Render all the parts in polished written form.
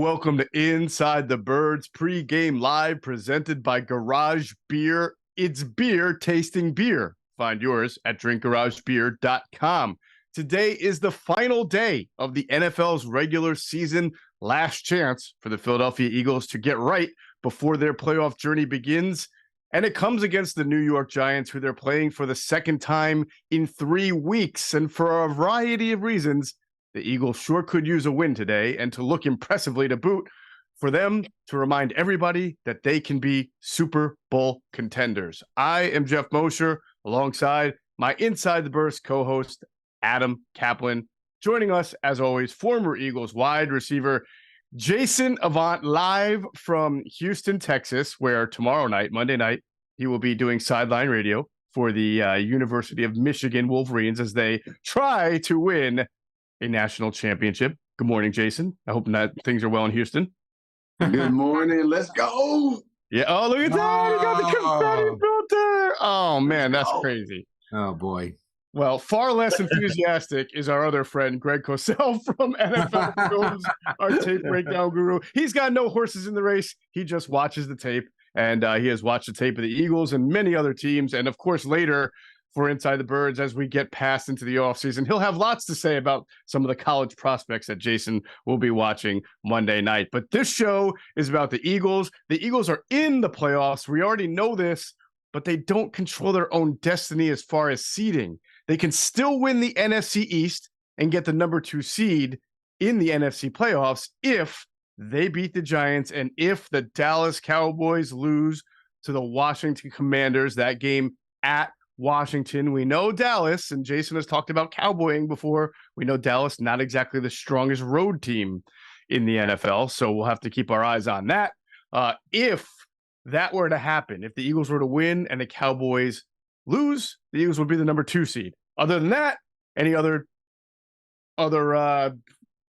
welcome to Inside the Birds Pregame Live presented by Garage Beer. It's beer tasting beer. Find yours at drinkgaragebeer.com. Today is the final day of the NFL's regular season. Last chance for the Philadelphia Eagles to get right before their playoff journey begins. And it comes against the New York Giants, who they're playing for the second time in 3 weeks. And for a variety of reasons, the Eagles sure could use a win today and to look impressively to boot, for them to remind everybody that they can be Super Bowl contenders. I am Geoff Mosher, alongside my Inside the Birds co-host, Adam Caplan. Joining us, as always, former Eagles wide receiver Jason Avant, live from Houston, Texas, where tomorrow night, Monday night, he will be doing sideline radio for the University of Michigan Wolverines as they try to win a national championship. Good morning, Jason. I hope that things are well in Houston. Good morning. Let's go. Yeah. Oh, look at that. You got the confetti filter. Oh, man, that's crazy. Oh, boy. Well, far less enthusiastic is our other friend, Greg Cosell from NFL Films, our tape breakdown guru. He's got no horses in the race. He just watches the tape, and he has watched the tape of the Eagles and many other teams. And, of course, later for Inside the Birds, as we get past into the offseason, he'll have lots to say about some of the college prospects that Jason will be watching Monday night. But this show is about the Eagles. The Eagles are in the playoffs. We already know this, but they don't control their own destiny as far as seeding. They can still win the NFC East and get the number 2 seed in the NFC playoffs if they beat the Giants and if the Dallas Cowboys lose to the Washington Commanders. That game at Washington. We know Dallas, and Jason has talked about cowboying before. We know Dallas, not exactly the strongest road team in the NFL, so we'll have to keep our eyes on that. If that were to happen, if the Eagles were to win and the Cowboys lose, the Eagles would be the number 2 seed. Other than that, any other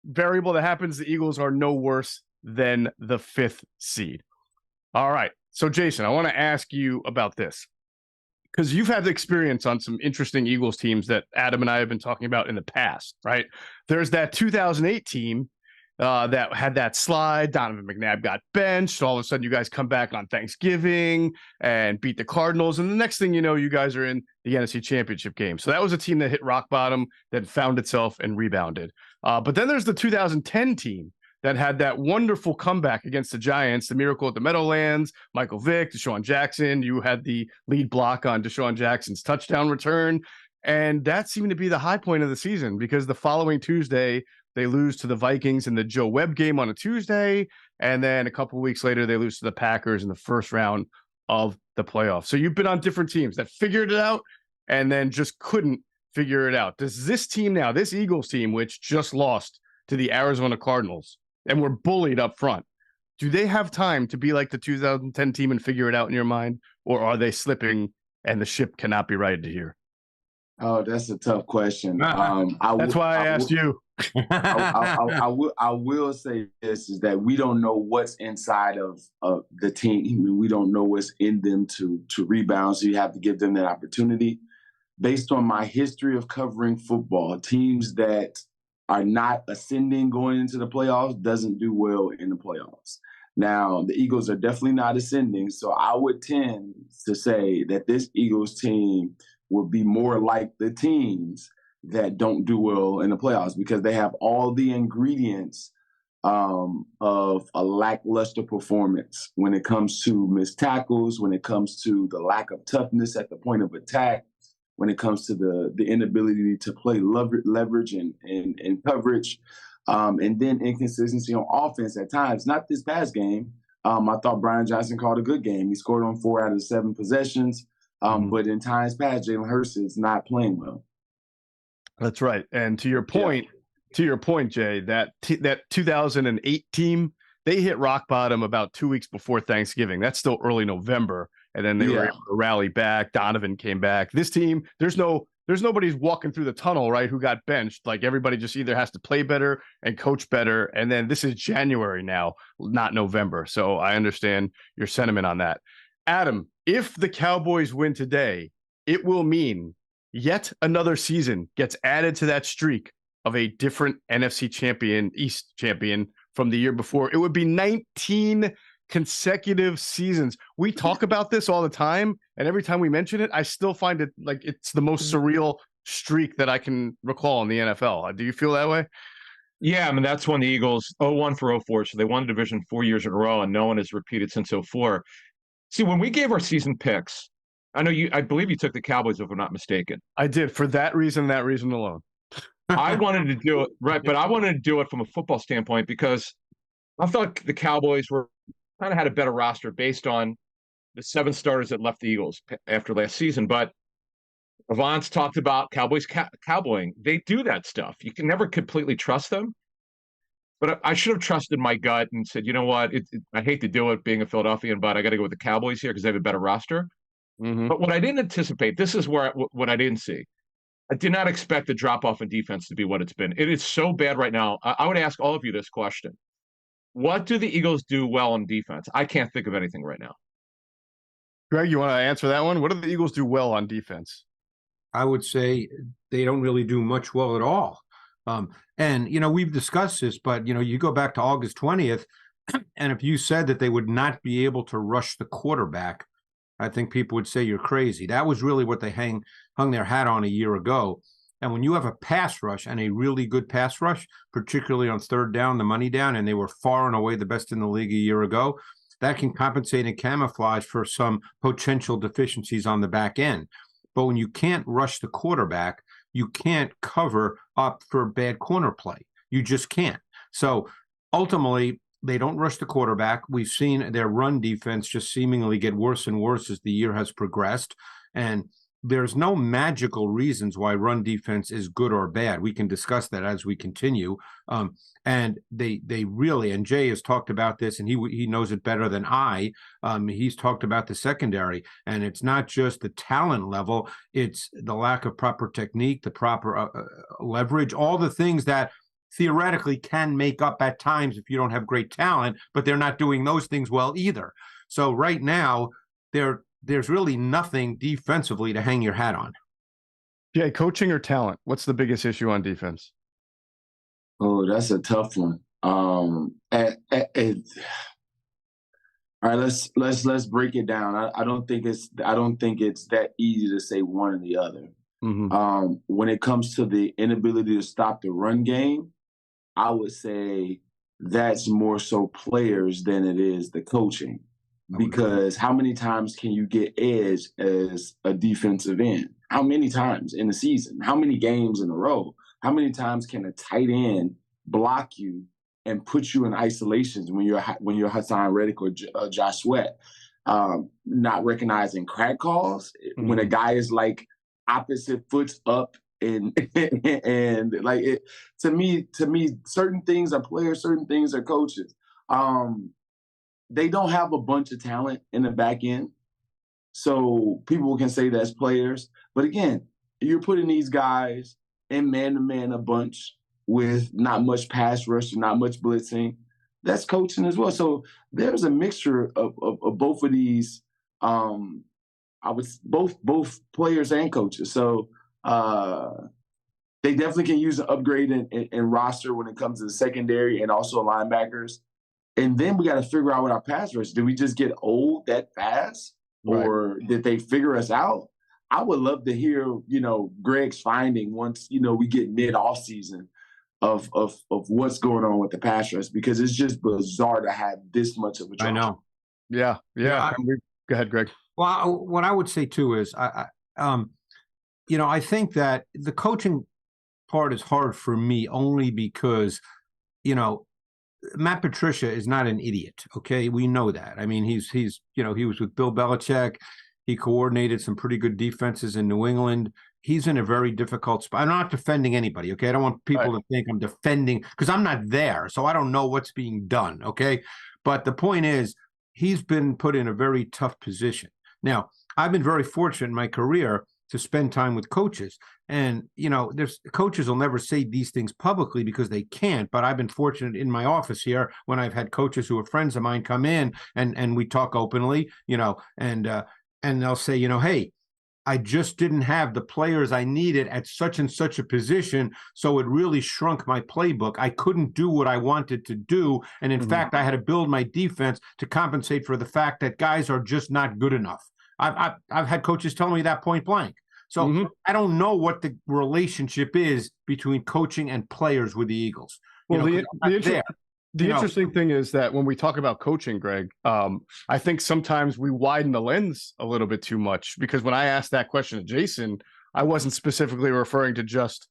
variable that happens, the Eagles are no worse than the 5th seed. All right. So, Jason, I want to ask you about this, because you've had experience on some interesting Eagles teams that Adam and I have been talking about in the past, right? There's that 2008 team that had that slide. Donovan McNabb got benched. All of a sudden, you guys come back on Thanksgiving and beat the Cardinals. And the next thing you know, you guys are in the NFC Championship game. So that was a team that hit rock bottom, that found itself and rebounded. But then there's the 2010 team that had that wonderful comeback against the Giants, the miracle at the Meadowlands, Michael Vick, Deshaun Jackson. You had the lead block on Deshaun Jackson's touchdown return. And that seemed to be the high point of the season, because the following Tuesday, they lose to the Vikings in the Joe Webb game on a Tuesday. And then a couple of weeks later, they lose to the Packers in the first round of the playoffs. So you've been on different teams that figured it out and then just couldn't figure it out. Does this team now, this Eagles team, which just lost to the Arizona Cardinals and were bullied up front, do they have time to be like the 2010 team and figure it out in your mind? Or are they slipping and the ship cannot be righted here? Oh, that's a tough question. That's why I asked you. I will say this, is that we don't know what's inside of the team. I mean, we don't know what's in them to rebound, so you have to give them that opportunity. Based on my history of covering football, teams that are not ascending going into the playoffs doesn't do well in the playoffs. Now, the Eagles are definitely not ascending, so I would tend to say that this Eagles team would be more like the teams that don't do well in the playoffs, because they have all the ingredients of a lackluster performance when it comes to missed tackles, when it comes to the lack of toughness at the point of attack, when it comes to the inability to play leverage and coverage, and then inconsistency on offense at times. Not this past game. I thought Brian Johnson called a good game. He scored on 4 out of the 7 possessions. But in times past, Jalen Hurts is not playing well. That's right. And to your point, Jay, that 2008 team, they hit rock bottom about 2 weeks before Thanksgiving. That's still early November. And then they were able to rally back. Donovan came back. This team, there's nobody walking through the tunnel, right, who got benched. Like, everybody just either has to play better and coach better. And then this is January now, not November. So I understand your sentiment on that. Adam, if the Cowboys win today, it will mean yet another season gets added to that streak of a different NFC champion, East champion, from the year before. It would be 19 consecutive seasons. We talk about this all the time, and every time we mention it, I still find it like it's the most surreal streak that I can recall in the NFL. Do you feel that way? Yeah, I mean, that's when the Eagles 0-1 for 04, so they won the division 4 years in a row, and no one has repeated since 04. See, when we gave our season picks, I believe you took the Cowboys, if I'm not mistaken. I did, for that reason alone. I wanted to do it, right, but I wanted to do it from a football standpoint because I thought the Cowboys kind of had a better roster based on the 7 starters that left the Eagles after last season. But Avant's talked about Cowboys cowboying. They do that stuff. You can never completely trust them. But I should have trusted my gut and said, you know what? I hate to do it being a Philadelphian, but I got to go with the Cowboys here because they have a better roster. Mm-hmm. But what I didn't anticipate, this is what I didn't see. I did not expect the drop-off in defense to be what it's been. It is so bad right now. I would ask all of you this question. What do the Eagles do well on defense? I can't think of anything right now. Greg, you want to answer that one? What do the Eagles do well on defense? I would say they don't really do much well at all. And, we've discussed this, but, you go back to August 20th, and if you said that they would not be able to rush the quarterback, I think people would say you're crazy. That was really what they hung their hat on a year ago. And when you have a pass rush and a really good pass rush, particularly on third down, the money down, and they were far and away the best in the league a year ago, that can compensate and camouflage for some potential deficiencies on the back end. But when you can't rush the quarterback, you can't cover up for bad corner play. You just can't. So ultimately, they don't rush the quarterback. We've seen their run defense just seemingly get worse and worse as the year has progressed. And there's no magical reasons why run defense is good or bad. We can discuss that as we continue. And they really, and Jay has talked about this, and he knows it better than I. He's talked about the secondary, and it's not just the talent level, it's the lack of proper technique, the proper leverage, all the things that theoretically can make up at times if you don't have great talent, but they're not doing those things well either. So right now, there's really nothing defensively to hang your hat on. Jay, coaching or talent? What's the biggest issue on defense? Oh, that's a tough one. All right, let's break it down. I don't think it's that easy to say one or the other. Mm-hmm. When it comes to the inability to stop the run game, I would say that's more so players than it is the coaching. Because how many times can you get edge as a defensive end? How many times in the season? How many games in a row? How many times can a tight end block you and put you in isolations when you're Hassan Reddick or Josh Sweat? Not recognizing crack calls when a guy is like opposite foots up and like it. To me, certain things are players, certain things are coaches. They don't have a bunch of talent in the back end. So people can say that's players. But again, you're putting these guys in man-to-man a bunch with not much pass rush and not much blitzing. That's coaching as well. So there's a mixture of both of these, both players and coaches. So they definitely can use an upgrade in roster when it comes to the secondary and also linebackers. And then we got to figure out what our pass rush. Did we just get old that fast, or did they figure us out? I would love to hear, Greg's finding once we get mid off season of what's going on with the pass rush, because it's just bizarre to have this much of a drop. I know. Yeah. Go ahead, Greg. Well, what I would say too is, I think that the coaching part is hard for me only because, Matt Patricia is not an idiot. Okay. We know that. I mean, he was with Bill Belichick. He coordinated some pretty good defenses in New England. He's in a very difficult spot. I'm not defending anybody. Okay. I don't want people to think I'm defending because I'm not there. So I don't know what's being done. Okay. But the point is, he's been put in a very tough position. Now, I've been very fortunate in my career to spend time with coaches. And, there's coaches will never say these things publicly because they can't. But I've been fortunate in my office here when I've had coaches who are friends of mine come in and we talk openly, and they'll say, hey, I just didn't have the players I needed at such and such a position. So it really shrunk my playbook. I couldn't do what I wanted to do. And in fact, I had to build my defense to compensate for the fact that guys are just not good enough. I've had coaches tell me that point blank. So I don't know what the relationship is between coaching and players with the Eagles. Well, the interesting thing is that when we talk about coaching, Greg, I think sometimes we widen the lens a little bit too much, because when I asked that question to Jason, I wasn't specifically referring to just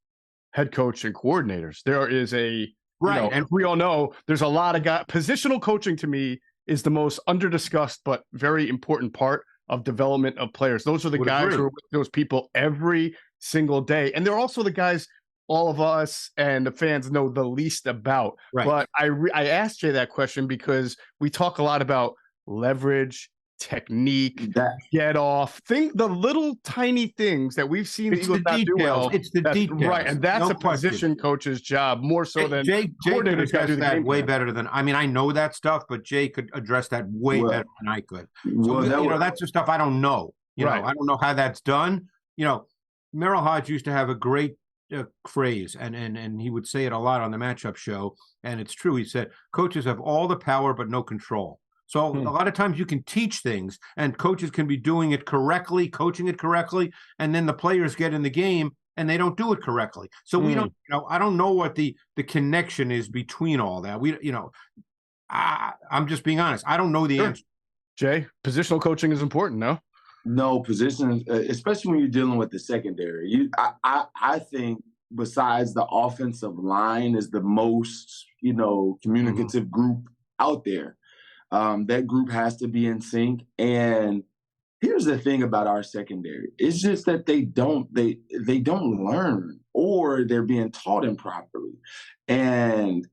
head coach and coordinators. There is and we all know there's a lot of guys. Positional coaching to me is the most under-discussed but very important part of development of players. Those are the guys who are with those people every single day. And they're also the guys all of us and the fans know the least about. Right. But I asked Jay that question because we talk a lot about leverage, technique, get off, the little tiny things that we've seen the Eagles not do well. It's the details. Right, and that's a position coach's job more so than Jay could address that way better than I know that stuff, but Jay could address that way better than I could. So that's the stuff I don't know. You know, I don't know how that's done. You know, Merrill Hodge used to have a great phrase, and he would say it a lot on the matchup show, and it's true. He said, coaches have all the power but no control. So a lot of times you can teach things, and coaches can be doing it correctly, coaching it correctly, and then the players get in the game and they don't do it correctly. So we don't, I don't know what the connection is between all that. I'm just being honest. I don't know the answer. Jay, positional coaching is important, no? No, position, especially when you're dealing with the secondary. I think besides the offensive line is the most, communicative group out there. That group has to be in sync. And here's the thing about our secondary. It's just that they don't learn, or they're being taught improperly. And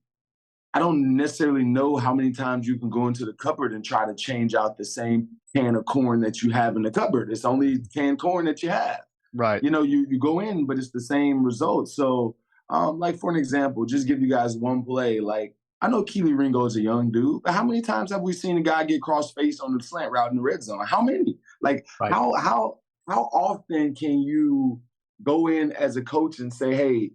I don't necessarily know how many times you can go into the cupboard and try to change out the same can of corn that you have in the cupboard. It's only canned corn that you have. Right. You go in, but it's the same result. So, like for an example, just give you guys one play. Like, I know Keely Ringo is a young dude, but how many times have we seen a guy get cross-faced on the slant route in the red zone? How many? Like, how often can you go in as a coach and say, hey,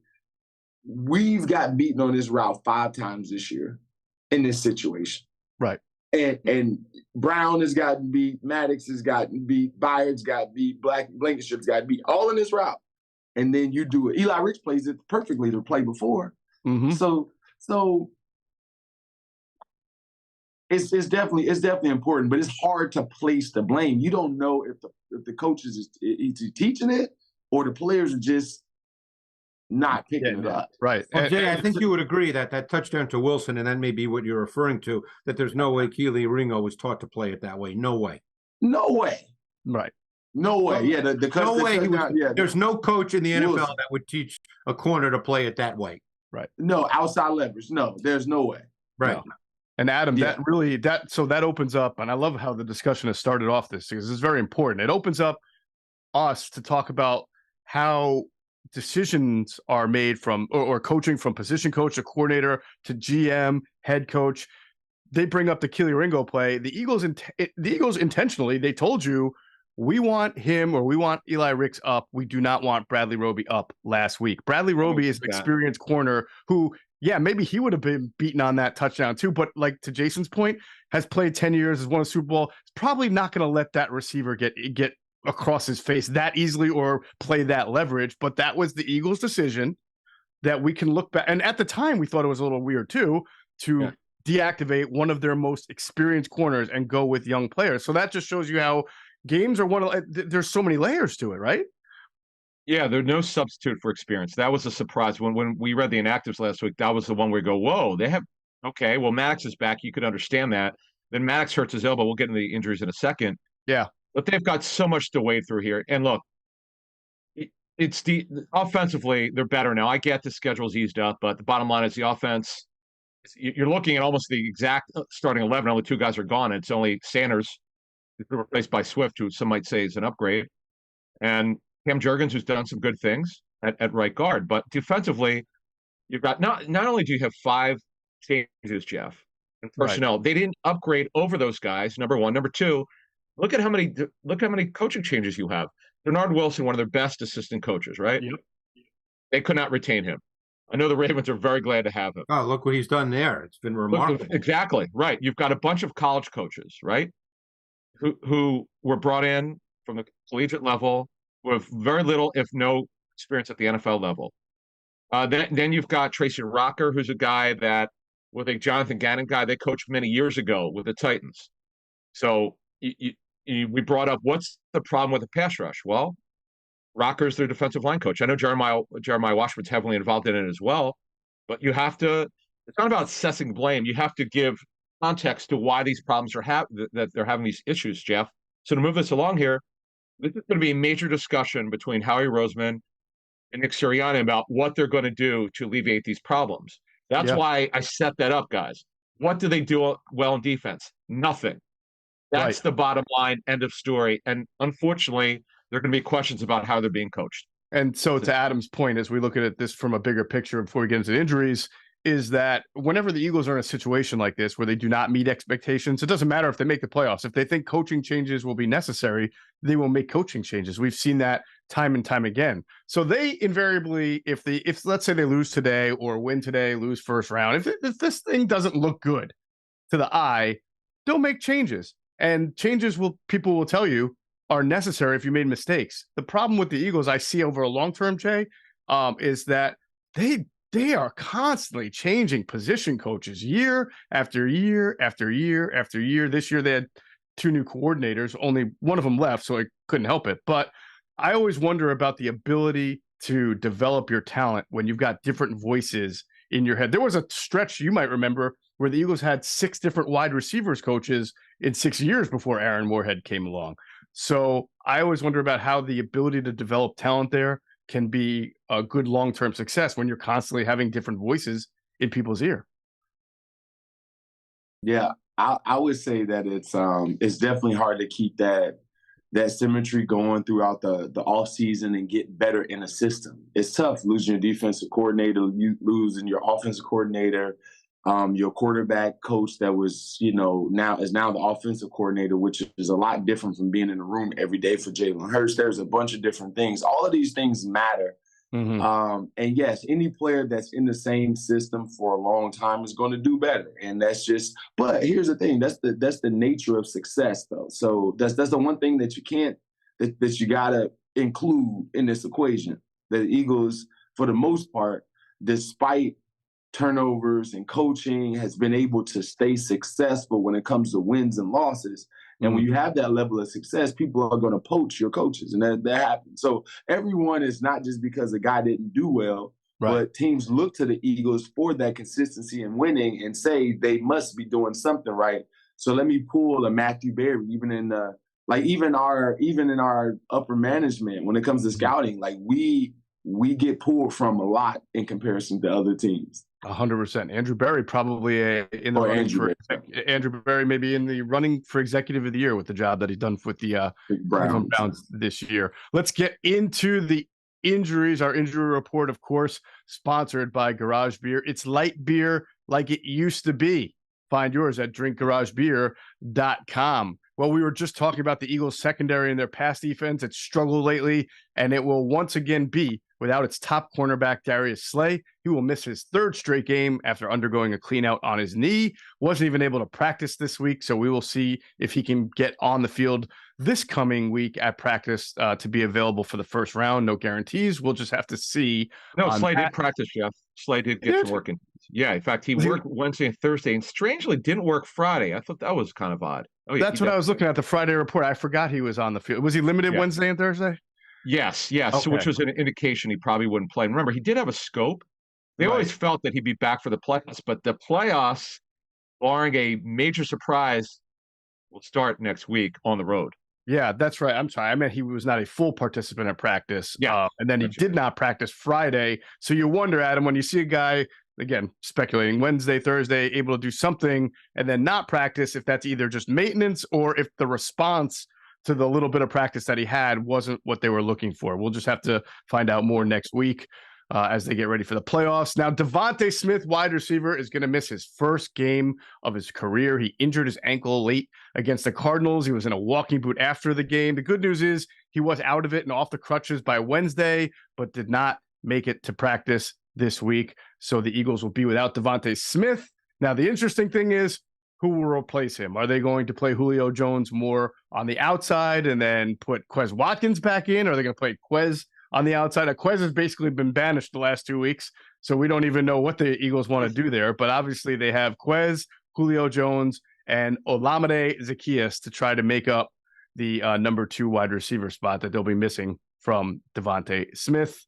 we've got beaten on this route 5 times this year in this situation. Right. And Brown has gotten beat, Maddox has gotten beat, Byard's got beat, Blankenship's got beat, all in this route. And then you do it. Eli Ricks plays it perfectly the play before. So it's definitely important, but it's hard to place the blame. You don't know if the coach is teaching it or the players are just not picking it up. Right. Well, Jay, I think you would agree that touchdown to Wilson, and that may be what you're referring to, that there's no way Keely Ringo was taught to play it that way. No way. No way. Right. No way. Yeah. No way. There's no coach in the NFL that would teach a corner to play it that way. Right. No, outside leverage. No, there's no way. Right. No. And Adam, that opens up, and I love how the discussion has started off this, because it's very important. It opens up us to talk about how decisions are made from or coaching from position coach to coordinator to GM, head coach. They bring up the Keely Ringo play. The Eagles intentionally, they told you, we want him or we want Eli Ricks up. We do not want Bradley Roby up last week. Bradley Roby is an experienced corner who, maybe he would have been beaten on that touchdown too. But like to Jason's point, has played 10 years, has won a Super Bowl. It's probably not going to let that receiver get across his face that easily or play that leverage. But that was the Eagles' decision that we can look back. And at the time, we thought it was a little weird too, to deactivate one of their most experienced corners and go with young players. So that just shows you how games are there's so many layers to it, right? Yeah, there's no substitute for experience. That was a surprise. When we read the inactives last week, that was the one where we go, whoa, well, Maddox is back. You could understand that. Then Maddox hurts his elbow. We'll get into the injuries in a second. Yeah. But they've got so much to wade through here. And look, it's offensively, they're better now. I get the schedule's eased up, but the bottom line is the offense, you're looking at almost the exact starting 11. Only 2 guys are gone. It's only Sanders, replaced by Swift, who some might say is an upgrade, and Cam Jurgens, who's done some good things at right guard. But defensively, you've got not only do you have 5 changes, Jeff, in personnel. Right. They didn't upgrade over those guys, number one. Number two, look at how many coaching changes you have. Bernard Wilson, one of their best assistant coaches, right? Yep. They could not retain him. I know the Ravens are very glad to have him. Oh, look what he's done there. It's been remarkable. Exactly, right. You've got a bunch of college coaches, right, who were brought in from the collegiate level with very little, if no, experience at the NFL level. Then you've got Tracy Rocker, who's a guy that, with a Jonathan Gannon guy, they coached many years ago with the Titans. So we brought up, what's the problem with the pass rush? Well, Rocker's their defensive line coach. I know Jeremiah Washburn's heavily involved in it as well, but you have to. It's not about assessing blame. You have to give context to why these problems are that they're having these issues, Geoff. So to move this along here, this is going to be a major discussion between Howie Roseman and Nick Sirianni about what they're going to do to alleviate these problems. That's why I set that up, guys. What do they do well in defense? Nothing. That's the bottom line, end of story. And unfortunately, there are going to be questions about how they're being coached. And so to Adam's point, as we look at this from a bigger picture before we get into injuries, is that whenever the Eagles are in a situation like this where they do not meet expectations, it doesn't matter if they make the playoffs. If they think coaching changes will be necessary, they will make coaching changes. We've seen that time and time again. So they invariably, if let's say they lose today or win today, lose first round, if this thing doesn't look good to the eye, they'll make changes. And changes people will tell you are necessary if you made mistakes. The problem with the Eagles I see over a long term, Jay, is that they are constantly changing position coaches year after year after year after year. This year they had 2 new coordinators, only one of them left, so I couldn't help it. But I always wonder about the ability to develop your talent when you've got different voices in your head. There was a stretch you might remember where the Eagles had 6 different wide receivers coaches in 6 years before Aaron Moorhead came along. So I always wonder about how the ability to develop talent there can be a good long-term success when you're constantly having different voices in people's ear. Yeah, I would say that it's definitely hard to keep that symmetry going throughout the off season and get better in a system. It's tough losing your defensive coordinator, losing your offensive coordinator, your quarterback coach that was, now the offensive coordinator, which is a lot different from being in the room every day for Jalen Hurts. There's a bunch of different things. All of these things matter. Mm-hmm. And yes, any player that's in the same system for a long time is going to do better. And but here's the thing, that's the nature of success though. So that's the one thing that you gotta include in this equation. The Eagles, for the most part, despite turnovers and coaching, has been able to stay successful when it comes to wins and losses. And when you have that level of success, people are going to poach your coaches, and that happens. So everyone is not just because a guy didn't do well, but teams look to the Eagles for that consistency in winning and say they must be doing something right. So let me pull a Matthew Berry, even in our upper management when it comes to scouting, like we get pulled from a lot in comparison to other teams. 100%. Andrew Berry probably in the running for Andrew Berry maybe in the running for executive of the year with the job that he's done with the Browns this year. Let's get into the injuries. Our injury report, of course, sponsored by Garage Beer. It's light beer like it used to be. Find yours at drinkgaragebeer.com. Well, we were just talking about the Eagles secondary and their pass defense. It's struggled lately, and it will once again be without its top cornerback, Darius Slay. He will miss his 3rd straight game after undergoing a clean out on his knee. Wasn't even able to practice this week, so we will see if he can get on the field this coming week at practice to be available for the first round. No guarantees. We'll just have to see. No, Slay did practice, Geoff. Slay did get to work. Yeah, in fact, he worked Wednesday and Thursday, and strangely didn't work Friday. I thought that was kind of odd. That's what I was looking at, the Friday report. I forgot he was on the field. Was he limited Wednesday and Thursday? Yes. Okay. Which was an indication he probably wouldn't play. And remember, he did have a scope. They always felt that he'd be back for the playoffs, but the playoffs, barring a major surprise, will start next week on the road. Yeah, that's right. I'm sorry. I meant he was not a full participant at practice. Yeah. And then he did not practice Friday. So you wonder, Adam, when you see a guy, again, speculating Wednesday, Thursday, able to do something and then not practice, if that's either just maintenance or if the response to the little bit of practice that he had wasn't what they were looking for. We'll just have to find out more next week as they get ready for the playoffs. Now, Devontae Smith, wide receiver, is going to miss his first game of his career. He injured his ankle late against the Cardinals. He was in a walking boot after the game. The good news is He was out of it and off the crutches by Wednesday, but did not make it to practice this week. So the Eagles will be without Devontae Smith. Now, the interesting thing is, who will replace him? Are they going to play Julio Jones more on the outside and then put Quez Watkins back in? Or are they going to play Quez on the outside? Quez has basically been banished the last 2 weeks, so we don't even know what the Eagles want to do there. But obviously they have Quez, Julio Jones, and Olamide Zaccheaus to try to make up the number 2 wide receiver spot that they'll be missing from Devontae Smith.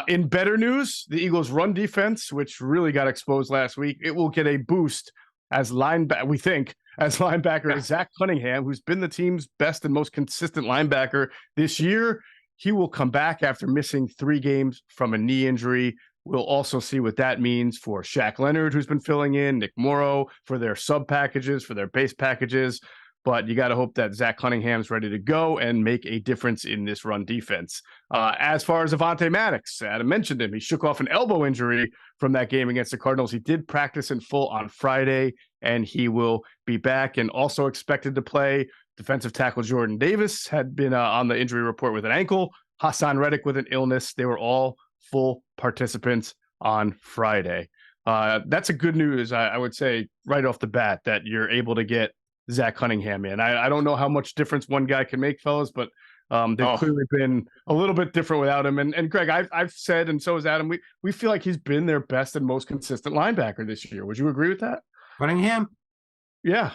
In better news, the Eagles' run defense, which really got exposed last week, it will get a boost as linebacker Zach Cunningham, who's been the team's best and most consistent linebacker this year. He will come back after missing 3 games from a knee injury. We'll also see what that means for Shaq Leonard, who's been filling in, Nick Morrow for their sub packages, for their base packages. But you got to hope that Zach Cunningham's ready to go and make a difference in this run defense. As far as Avonte Maddox, Adam mentioned him. He shook off an elbow injury from that game against the Cardinals. He did practice in full on Friday, and he will be back and also expected to play. Defensive tackle Jordan Davis had been on the injury report with an ankle. Hassan Reddick with an illness. They were all full participants on Friday. That's a good news, I would say, right off the bat, that you're able to get Zach Cunningham in. I don't know how much difference one guy can make, fellas, but they've clearly been a little bit different without him. And Greg, I've said, and so has Adam, we feel like he's been their best and most consistent linebacker this year. Would you agree with that? Cunningham? Yeah,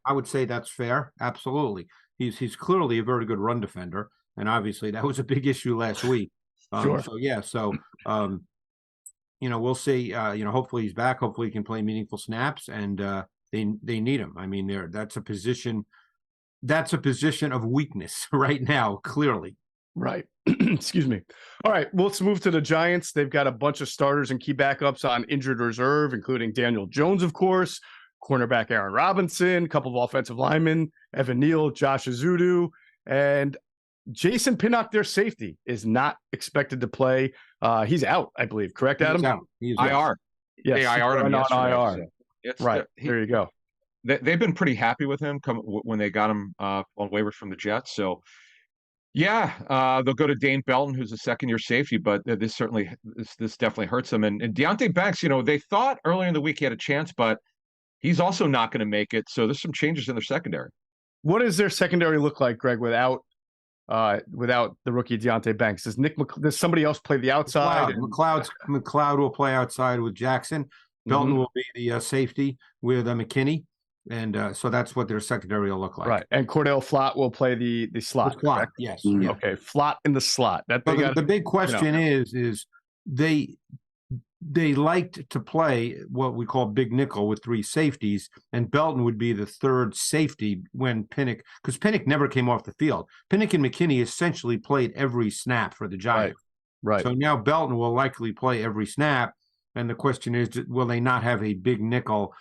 I would say that's fair. Absolutely. He's clearly a very good run defender, and obviously that was a big issue last week. Sure. So we'll see. Hopefully he's back. Hopefully he can play meaningful snaps, and they need him. I mean, that's a position of weakness right now, clearly. Right. Excuse me. All right, well, let's move to the Giants. They've got a bunch of starters and key backups on injured reserve, including Daniel Jones, of course, cornerback Aaron Robinson, a couple of offensive linemen, Evan Neal, Josh Azudu, and Jason Pinnock, their safety, is not expected to play. He's out, I believe. Correct, Adam? He's out. IR. Yes, they IR'd him yesterday. IR. So it's right. There you go. They've been pretty happy with him when they got him on waivers from the Jets. So, they'll go to Dane Belton, who's a second-year safety, but this definitely hurts him. And Deonte Banks, they thought earlier in the week he had a chance, but he's also not going to make it. So there's some changes in their secondary. What does their secondary look like, Greg, without the rookie Deonte Banks? Does somebody else play the outside? McLeod will play outside with Jackson. Belton will be the safety with McKinney. And so that's what their secondary will look like. Right. And Cordell Flott will play the slot. The slot, correct? Yes. Mm-hmm. Okay. Flott in the slot. The big question is they liked to play what we call big nickel with 3 safeties, and Belton would be the third safety when Pinnock, because Pinnock never came off the field. Pinnock and McKinney essentially played every snap for the Giants. Right. So now Belton will likely play every snap. And the question is, will they not have a big nickel,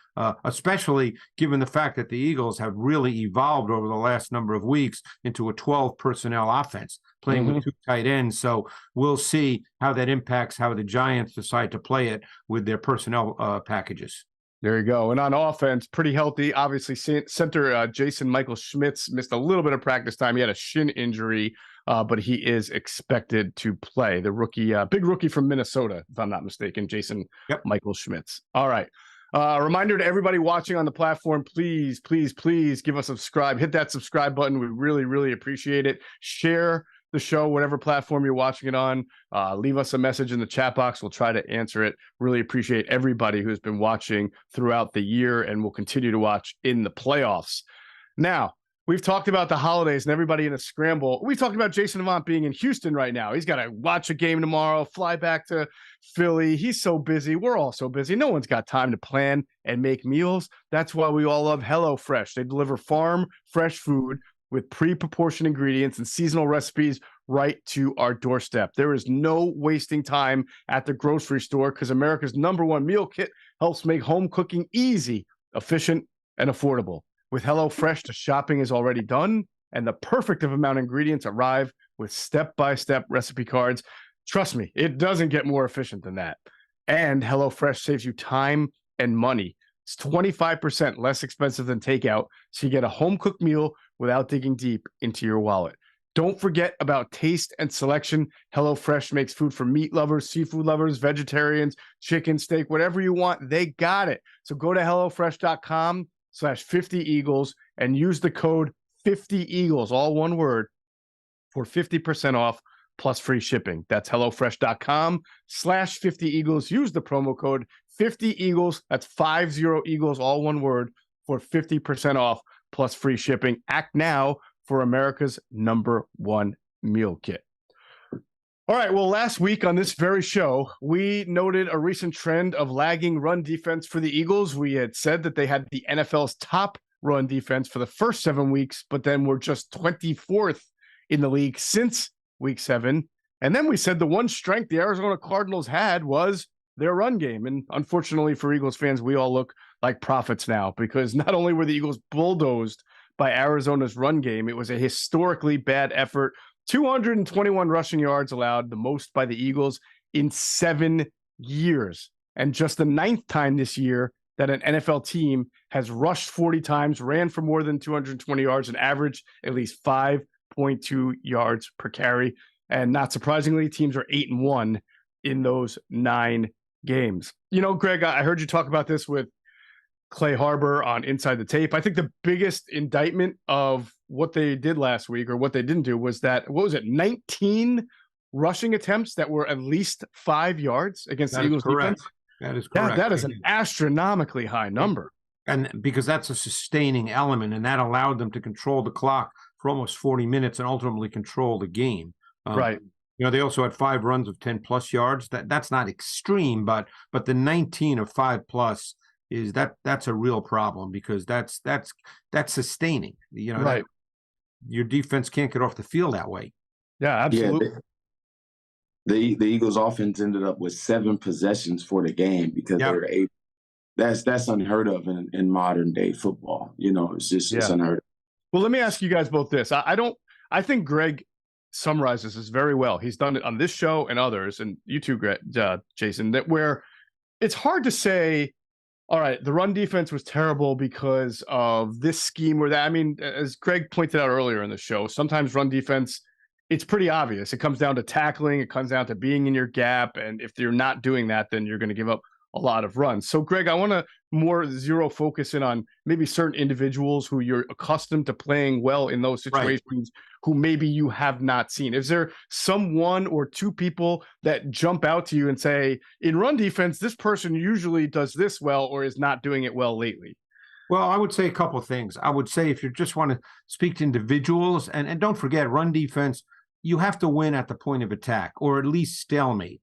especially given the fact that the Eagles have really evolved over the last number of weeks into a 12-personnel offense, playing with 2 tight ends. So we'll see how that impacts how the Giants decide to play it with their personnel packages. There you go. And on offense, pretty healthy. Obviously, center Jason Michael Schmitz missed a little bit of practice time. He had a shin injury, but he is expected to play. The rookie, big rookie from Minnesota, if I'm not mistaken, Jason Michael Schmitz. All right. Reminder to everybody watching on the platform, please give us a subscribe. Hit that subscribe button. We really, really appreciate it. Share the show, whatever platform you're watching it on. Leave us a message in the chat box. We'll try to answer it. Really appreciate everybody who's been watching throughout the year and will continue to watch in the playoffs. Now, we've talked about the holidays and everybody in a scramble. We've talked about Jason Avant being in Houston right now. He's got to watch a game tomorrow, fly back to Philly. He's so busy. We're all so busy. No one's got time to plan and make meals. That's why we all love HelloFresh. They deliver farm fresh food with pre-proportioned ingredients and seasonal recipes right to our doorstep. There is no wasting time at the grocery store because America's #1 meal kit helps make home cooking easy, efficient, and affordable. With HelloFresh, the shopping is already done, and the perfect amount of ingredients arrive with step-by-step recipe cards. Trust me, it doesn't get more efficient than that. And HelloFresh saves you time and money. It's 25% less expensive than takeout, so you get a home-cooked meal without digging deep into your wallet. Don't forget about taste and selection. HelloFresh makes food for meat lovers, seafood lovers, vegetarians, chicken, steak, whatever you want, they got it. So go to HelloFresh.com/50Eagles and use the code 50Eagles, all one word, for 50% off plus free shipping. That's HelloFresh.com/50Eagles. Use the promo code 50Eagles. That's 50Eagles, all one word, for 50% off plus free shipping. Act now for America's #1 meal kit. All right. Well, last week on this very show, we noted a recent trend of lagging run defense for the Eagles. We had said that they had the NFL's top run defense for the first 7 weeks, but then were just 24th in the league since week 7. And then we said the one strength the Arizona Cardinals had was their run game. And unfortunately for Eagles fans, we all look like prophets now, because not only were the Eagles bulldozed by Arizona's run game, it was a historically bad effort. 221 rushing yards allowed, the most by the Eagles in 7 years. And just the 9th time this year that an NFL team has rushed 40 times, ran for more than 220 yards, and averaged at least 5.2 yards per carry. And not surprisingly, teams are 8-1 in those 9 games. You know, Greg, I heard you talk about this with Clay Harbor on Inside the Tape. I think the biggest indictment of what they did last week, or what they didn't do, was that, 19 rushing attempts that were at least 5 yards against the Eagles defense? That is correct. That is an astronomically high number. And because that's a sustaining element, and that allowed them to control the clock for almost 40 minutes and ultimately control the game. Right. You know, they also had 5 runs of 10+ yards. That's not extreme, but the 19 of 5+ is that's a real problem, because that's sustaining. You know, right. Your defense can't get off the field that way. Yeah, absolutely. Yeah, the Eagles offense ended up with 7 possessions for the game, because they were able. That's unheard of in modern day football. You know, it's unheard of. Well, let me ask you guys both this. I think Greg summarizes this very well. He's done it on this show and others, and you too, Jason, that where it's hard to say, all right, the run defense was terrible because of this scheme or that. I mean, as Greg pointed out earlier in the show, sometimes run defense, it's pretty obvious. It comes down to tackling. It comes down to being in your gap. And if you're not doing that, then you're going to give up a lot of runs. So, Greg, I want to more zero focus in on maybe certain individuals who you're accustomed to playing well in those situations, who maybe you have not seen. Is there some 1 or 2 people that jump out to you and say, in run defense, this person usually does this well or is not doing it well lately? Well, I would say a couple of things. I would say, if you just want to speak to individuals, and don't forget, run defense, you have to win at the point of attack, or at least stalemate.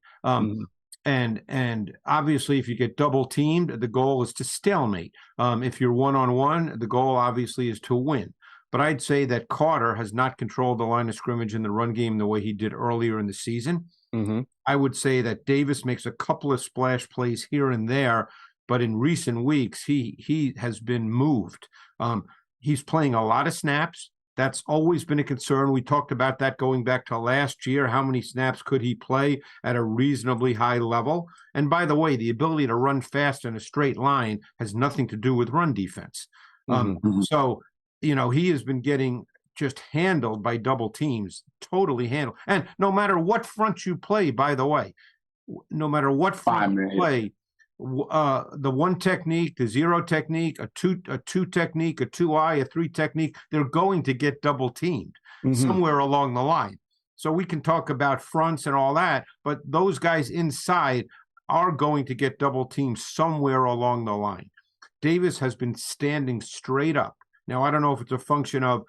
And obviously, if you get double teamed, the goal is to stalemate. If you're one-on-one, the goal obviously is to win. But I'd say that Carter has not controlled the line of scrimmage in the run game the way he did earlier in the season. I would say that Davis makes a couple of splash plays here and there, but in recent weeks, he has been moved. He's playing a lot of snaps. That's always been a concern. We talked about that going back to last year. How many snaps could he play at a reasonably high level? And by the way, the ability to run fast in a straight line has nothing to do with run defense. So, you know, he has been getting just handled by double teams, totally handled. And no matter what front you play, by the way, no matter what front you play, the 1 technique, the 0 technique, a two technique, a 2-eye, a 3 technique, they're going to get double teamed somewhere along the line. So we can talk about fronts and all that, but those guys inside are going to get double teamed somewhere along the line. Davis has been standing straight up. Now, I don't know if it's a function of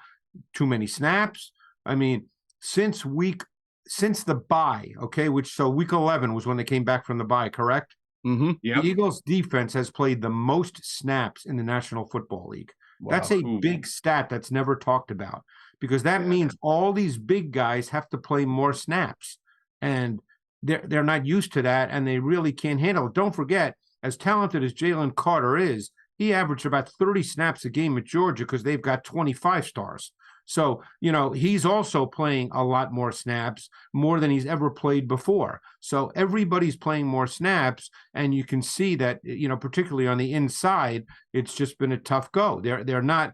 too many snaps. I mean, since the bye, okay, so week 11 was when they came back from the bye, correct? The Eagles defense has played the most snaps in the National Football League. Wow. That's a big stat that's never talked about, because that means all these big guys have to play more snaps, and they're not used to that, and they really can't handle it. Don't forget, as talented as Jalen Carter is, he averaged about 30 snaps a game at Georgia because they've got 25 stars. So, you know, he's also playing a lot more snaps, more than he's ever played before. So everybody's playing more snaps, and you can see that, you know, particularly on the inside, it's just been a tough go. They're not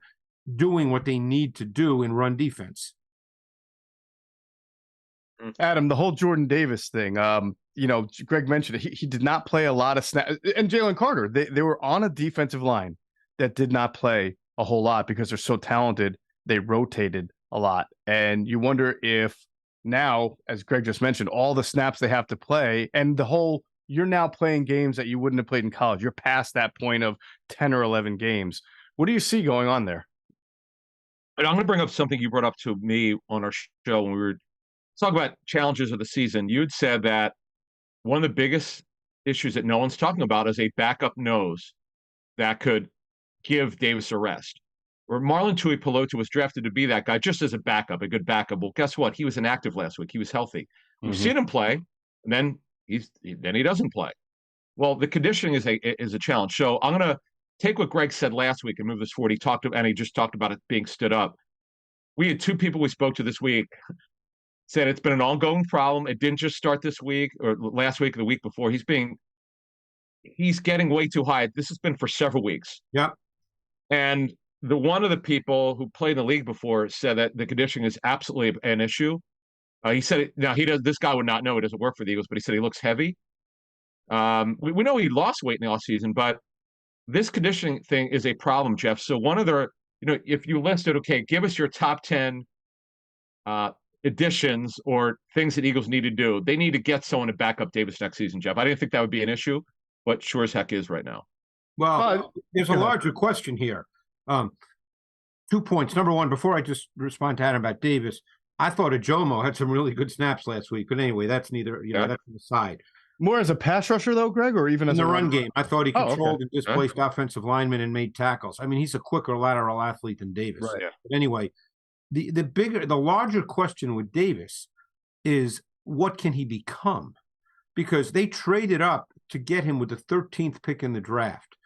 doing what they need to do in run defense. Adam, the whole Jordan Davis thing, Greg mentioned it. He did not play a lot of snaps. And Jalen Carter, they were on a defensive line that did not play a whole lot because they're so talented. They rotated a lot. And you wonder if now, as Greg just mentioned, all the snaps they have to play and the whole, you're now playing games that you wouldn't have played in college. You're past that point of 10 or 11 games. What do you see going on there? And I'm going to bring up something you brought up to me on our show when we were talking about challenges of the season. You'd said that one of the biggest issues that no one's talking about is a backup nose that could give Davis a rest. Or Marlon Tuipulotu was drafted to be that guy just as a backup, a good backup. Well, guess what? He was inactive last week. He was healthy. We've seen him play, and then he doesn't play. Well, the conditioning is a challenge. So I'm going to take what Greg said last week and move this forward. He just talked about it being stood up. We had two people we spoke to this week said it's been an ongoing problem. It didn't just start this week or last week or the week before. He's getting way too high. This has been for several weeks. Yeah. And one of the people who played in the league before said that the conditioning is absolutely an issue. He said, this guy would not know. It doesn't work for the Eagles, but he said he looks heavy. We know he lost weight in the offseason, but this conditioning thing is a problem, Geoff. So one of the, if you listed, okay, give us your top 10 additions or things that Eagles need to do. They need to get someone to back up Davis next season, Geoff. I didn't think that would be an issue, but sure as heck is right now. Well, there's a larger question here. 2 points. Number one, before I just respond to Adam about Davis, I thought Ajomo had some really good snaps last week. But anyway, that's neither, that's an aside. More as a pass rusher, though, Greg, or even as in the run game? I thought he controlled and displaced Yeah. offensive linemen and made tackles. I mean, he's a quicker lateral athlete than Davis. Right. Yeah. But anyway, the larger question with Davis is what can he become? Because they traded up to get him with the 13th pick in the draft.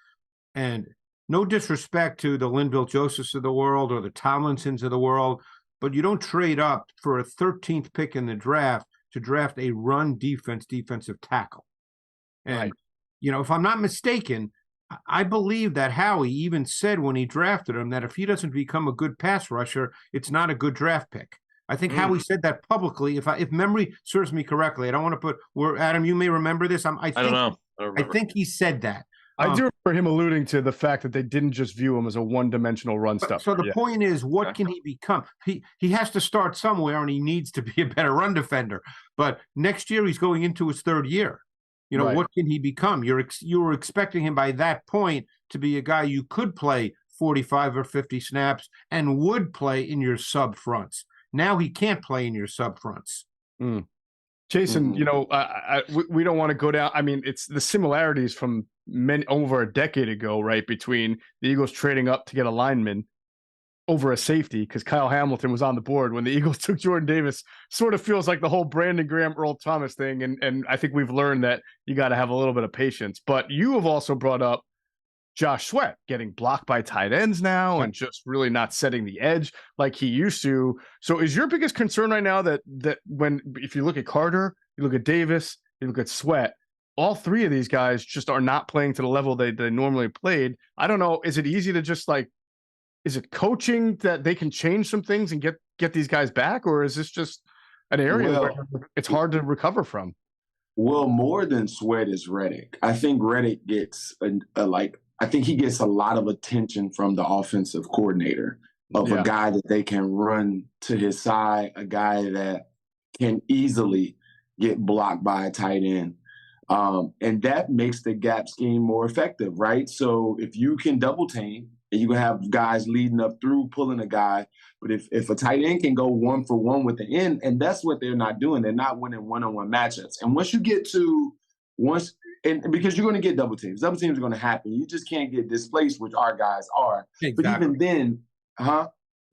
And no disrespect to the Linville Josephs of the world or the Tomlinsons of the world, but you don't trade up for a 13th pick in the draft to draft a run defensive tackle. And, Right. If I'm not mistaken, I believe that Howie even said when he drafted him that if he doesn't become a good pass rusher, it's not a good draft pick. I think Howie said that publicly. If memory serves me correctly, I don't want to put Adam, you may remember this. I don't know. I think he said that. I do remember him alluding to the fact that they didn't just view him as a one-dimensional run stuffer. So the point is, what can he become? He has to start somewhere, and he needs to be a better run defender. But next year, he's going into his third year. Right. What can he become? You were expecting him by that point to be a guy you could play 45 or 50 snaps and would play in your sub fronts. Now he can't play in your sub fronts. Jason, we don't want to go down. I mean, it's the similarities from over a decade ago, right? Between the Eagles trading up to get a lineman over a safety because Kyle Hamilton was on the board when the Eagles took Jordan Davis. Sort of feels like the whole Brandon Graham, Earl Thomas thing. And I think we've learned that you got to have a little bit of patience. But you have also brought up Josh Sweat getting blocked by tight ends now and just really not setting the edge like he used to. So is your biggest concern right now that if you look at Carter, you look at Davis, you look at Sweat, all three of these guys just are not playing to the level they normally played? I don't know. Is it easy to just is it coaching that they can change some things and get these guys back? Or is this just an area where it's hard to recover from? Well, more than Sweat is Reddick. I think Reddick gets I think he gets a lot of attention from the offensive coordinator of a guy that they can run to his side, a guy that can easily get blocked by a tight end. And that makes the gap scheme more effective, right? So if you can double team and you can have guys leading up through, pulling a guy, but if a tight end can go 1-for-1 with the end, and that's what they're not doing. They're not winning one-on-one matchups. And because you're going to get double teams are going to happen. You just can't get displaced, which our guys are. Exactly. But even then,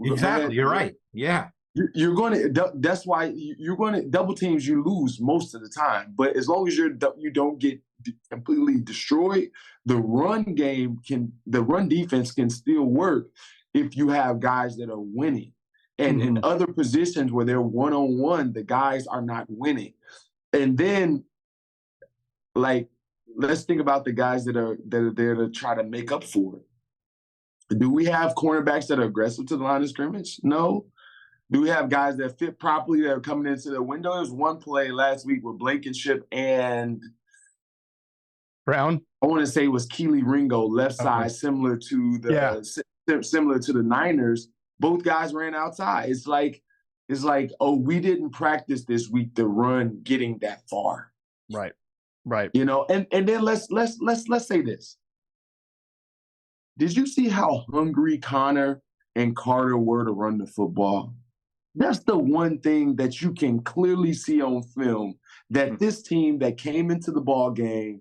Exactly. You're right. Yeah. You're going to. That's why you're going to double teams. You lose most of the time, but as long as you don't get completely destroyed, the run defense can still work if you have guys that are winning. And in other positions where they're one-on-one, the guys are not winning. And then, let's think about the guys that are there to try to make up for it. Do we have cornerbacks that are aggressive to the line of scrimmage? No. Do we have guys that fit properly that are coming into the window? There was one play last week with Blankenship and Brown. I want to say it was Keely Ringo, left side, similar to the Niners. Both guys ran outside. It's like, oh, we didn't practice this week to run getting that far. Right. And then let's say this. Did you see how hungry Connor and Carter were to run the football? That's the one thing that you can clearly see on film, that this team that came into the ball game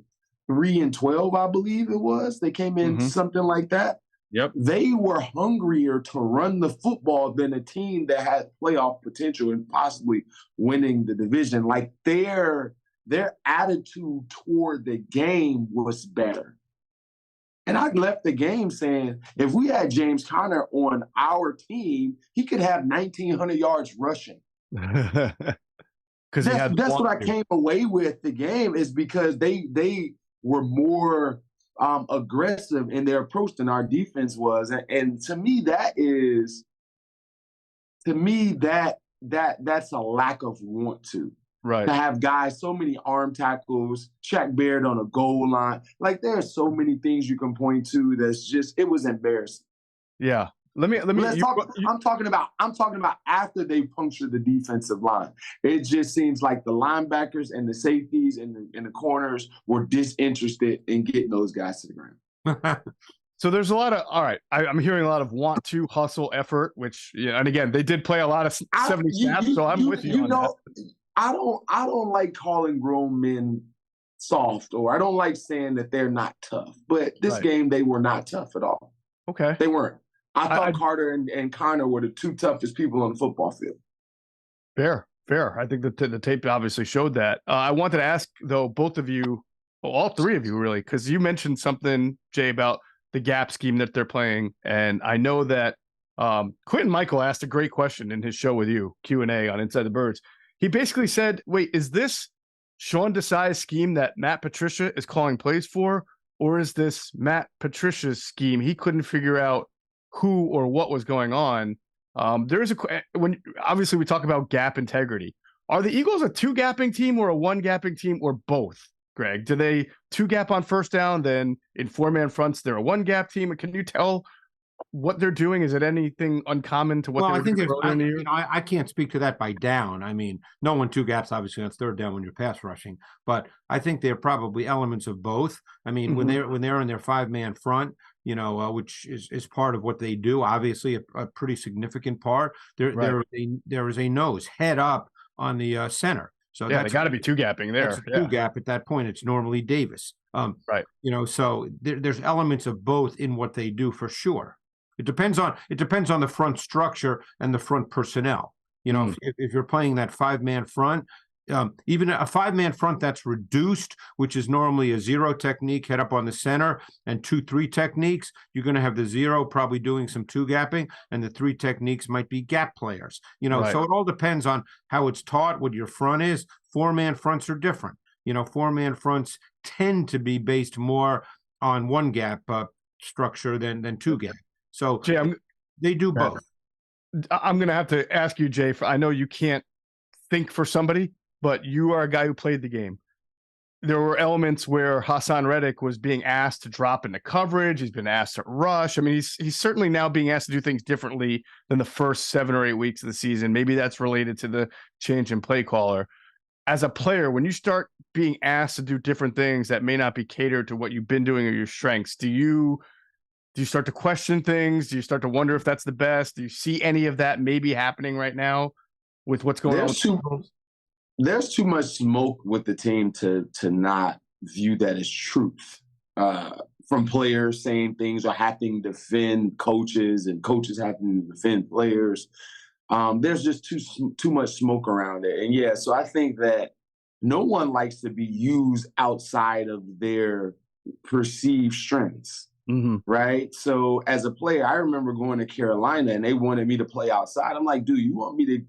3-12, I believe it was. They came in something like that. Yep. They were hungrier to run the football than a team that had playoff potential and possibly winning the division. Like their attitude toward the game was better. And I left the game saying, if we had James Conner on our team, he could have 1,900 yards rushing. That's what I came away with the game, is because they were more aggressive in their approach than our defense was. And to me, that's a lack of want to. Right. To have guys, so many arm tackles, Shaq Barrett on a goal line. Like, there are so many things you can point to that's just, it was embarrassing. Yeah. I'm talking about after they punctured the defensive line. It just seems like the linebackers and the safeties and the corners were disinterested in getting those guys to the ground. So there's a lot of, all right, I'm hearing a lot of want to, hustle, effort, which, and again, they did play a lot of 70 snaps, so I'm with you on that. I don't like calling grown men soft, or I don't like saying that they're not tough. But this game, they were not tough at all. Okay. They weren't. I thought Carter and Connor were the two toughest people on the football field. Fair. I think the tape obviously showed that. I wanted to ask, though, both of you, all three of you, really, because you mentioned something, Jay, about the gap scheme that they're playing. And I know that Quentin Michael asked a great question in his show with you, Q&A on Inside the Birds. He basically said, wait, is this Sean Desai's scheme that Matt Patricia is calling plays for, or is this Matt Patricia's scheme? He couldn't figure out who or what was going on. When obviously we talk about gap integrity. Are the Eagles a two gapping team or a one gapping team, or both, Greg? Do they two gap on first down, then in 4-man fronts they're a one gap team? Can you tell what they're doing? Is it anything uncommon to what they were doing earlier in the year? I can't speak to that by down. I mean, no one two gaps obviously on third down when you're pass rushing, but I think there are probably elements of both. I mean, when they're in their 5-man front, which is part of what they do, obviously a pretty significant part. There is a nose head up on the center. So they got to be two gapping there. That's a two gap at that point. It's normally Davis. So there's elements of both in what they do for sure. It depends on the front structure and the front personnel. If you're playing that 5-man front, even a 5-man front that's reduced, which is normally a 0 technique, head up on the center, and 2-3 techniques, you're going to have the 0 probably doing some two gapping, and the 3 techniques might be gap players. So it all depends on how it's taught, what your front is. 4-man fronts are different. 4-man fronts tend to be based more on one gap structure than two gap. So Jay, they do both. I'm going to have to ask you, Jay, I know you can't think for somebody, but you are a guy who played the game. There were elements where Hassan Reddick was being asked to drop into coverage. He's been asked to rush. I mean, he's certainly now being asked to do things differently than the first 7 or 8 weeks of the season. Maybe that's related to the change in play caller. As a player, when you start being asked to do different things that may not be catered to what you've been doing or your strengths, do you start to question things? Do you start to wonder if that's the best? Do you see any of that maybe happening right now with what's going on? There's too much smoke with the team to not view that as truth. From players saying things or having to defend coaches and coaches having to defend players. There's just too much smoke around it. And so I think that no one likes to be used outside of their perceived strengths. Right. So as a player, I remember going to Carolina and they wanted me to play outside. I'm like, dude, you want me to?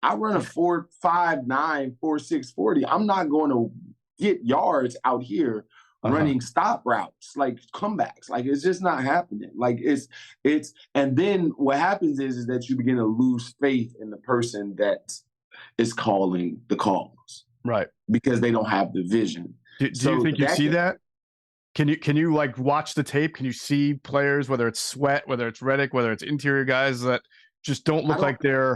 I run a 4.59, 4.6 40. I'm not going to get yards out here running stop routes, like comebacks. Like it's just not happening. Like and then what happens is that you begin to lose faith in the person that is calling the calls. Right. Because they don't have the vision. Do you think you see that? Can you like watch the tape? Can you see players, whether it's Sweat, whether it's Reddick, whether it's interior guys that just don't look like they're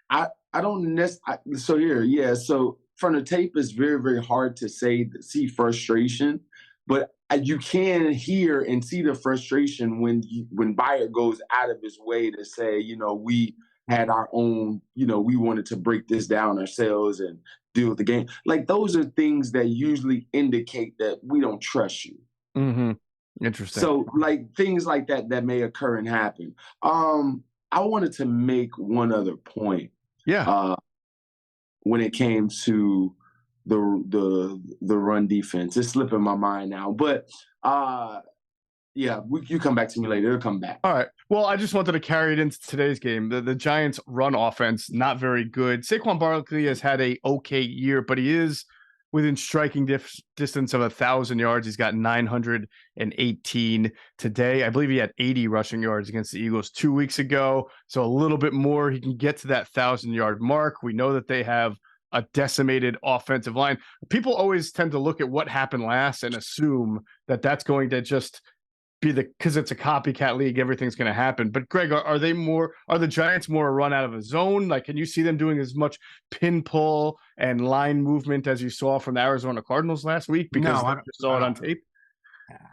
I don't necessarily. So here, yeah. So from the tape, it's very, very hard to see frustration, but you can hear and see the frustration when Bayer goes out of his way to say, we had our own, we wanted to break this down ourselves and deal with the game. Like those are things that usually indicate that we don't trust you. Mm-hmm. Interesting. So like things like that may occur and happen. I wanted to make one other point. Yeah. When it came to the run defense, it's slipping my mind now, but yeah, you come back to me later. It'll come back. All right. Well, I just wanted to carry it into today's game. The Giants' run offense, not very good. Saquon Barkley has had a okay year, but he is within striking distance of 1,000 yards. He's got 918 today. I believe he had 80 rushing yards against the Eagles 2 weeks ago. So a little bit more. He can get to that 1,000-yard mark. We know that they have a decimated offensive line. People always tend to look at what happened last and assume that that's going to just be because it's a copycat league, everything's going to happen. But Greg, are the Giants more a run out of a zone? Like, can you see them doing as much pin pull and line movement as you saw from the Arizona Cardinals last week? Because I just saw it on tape.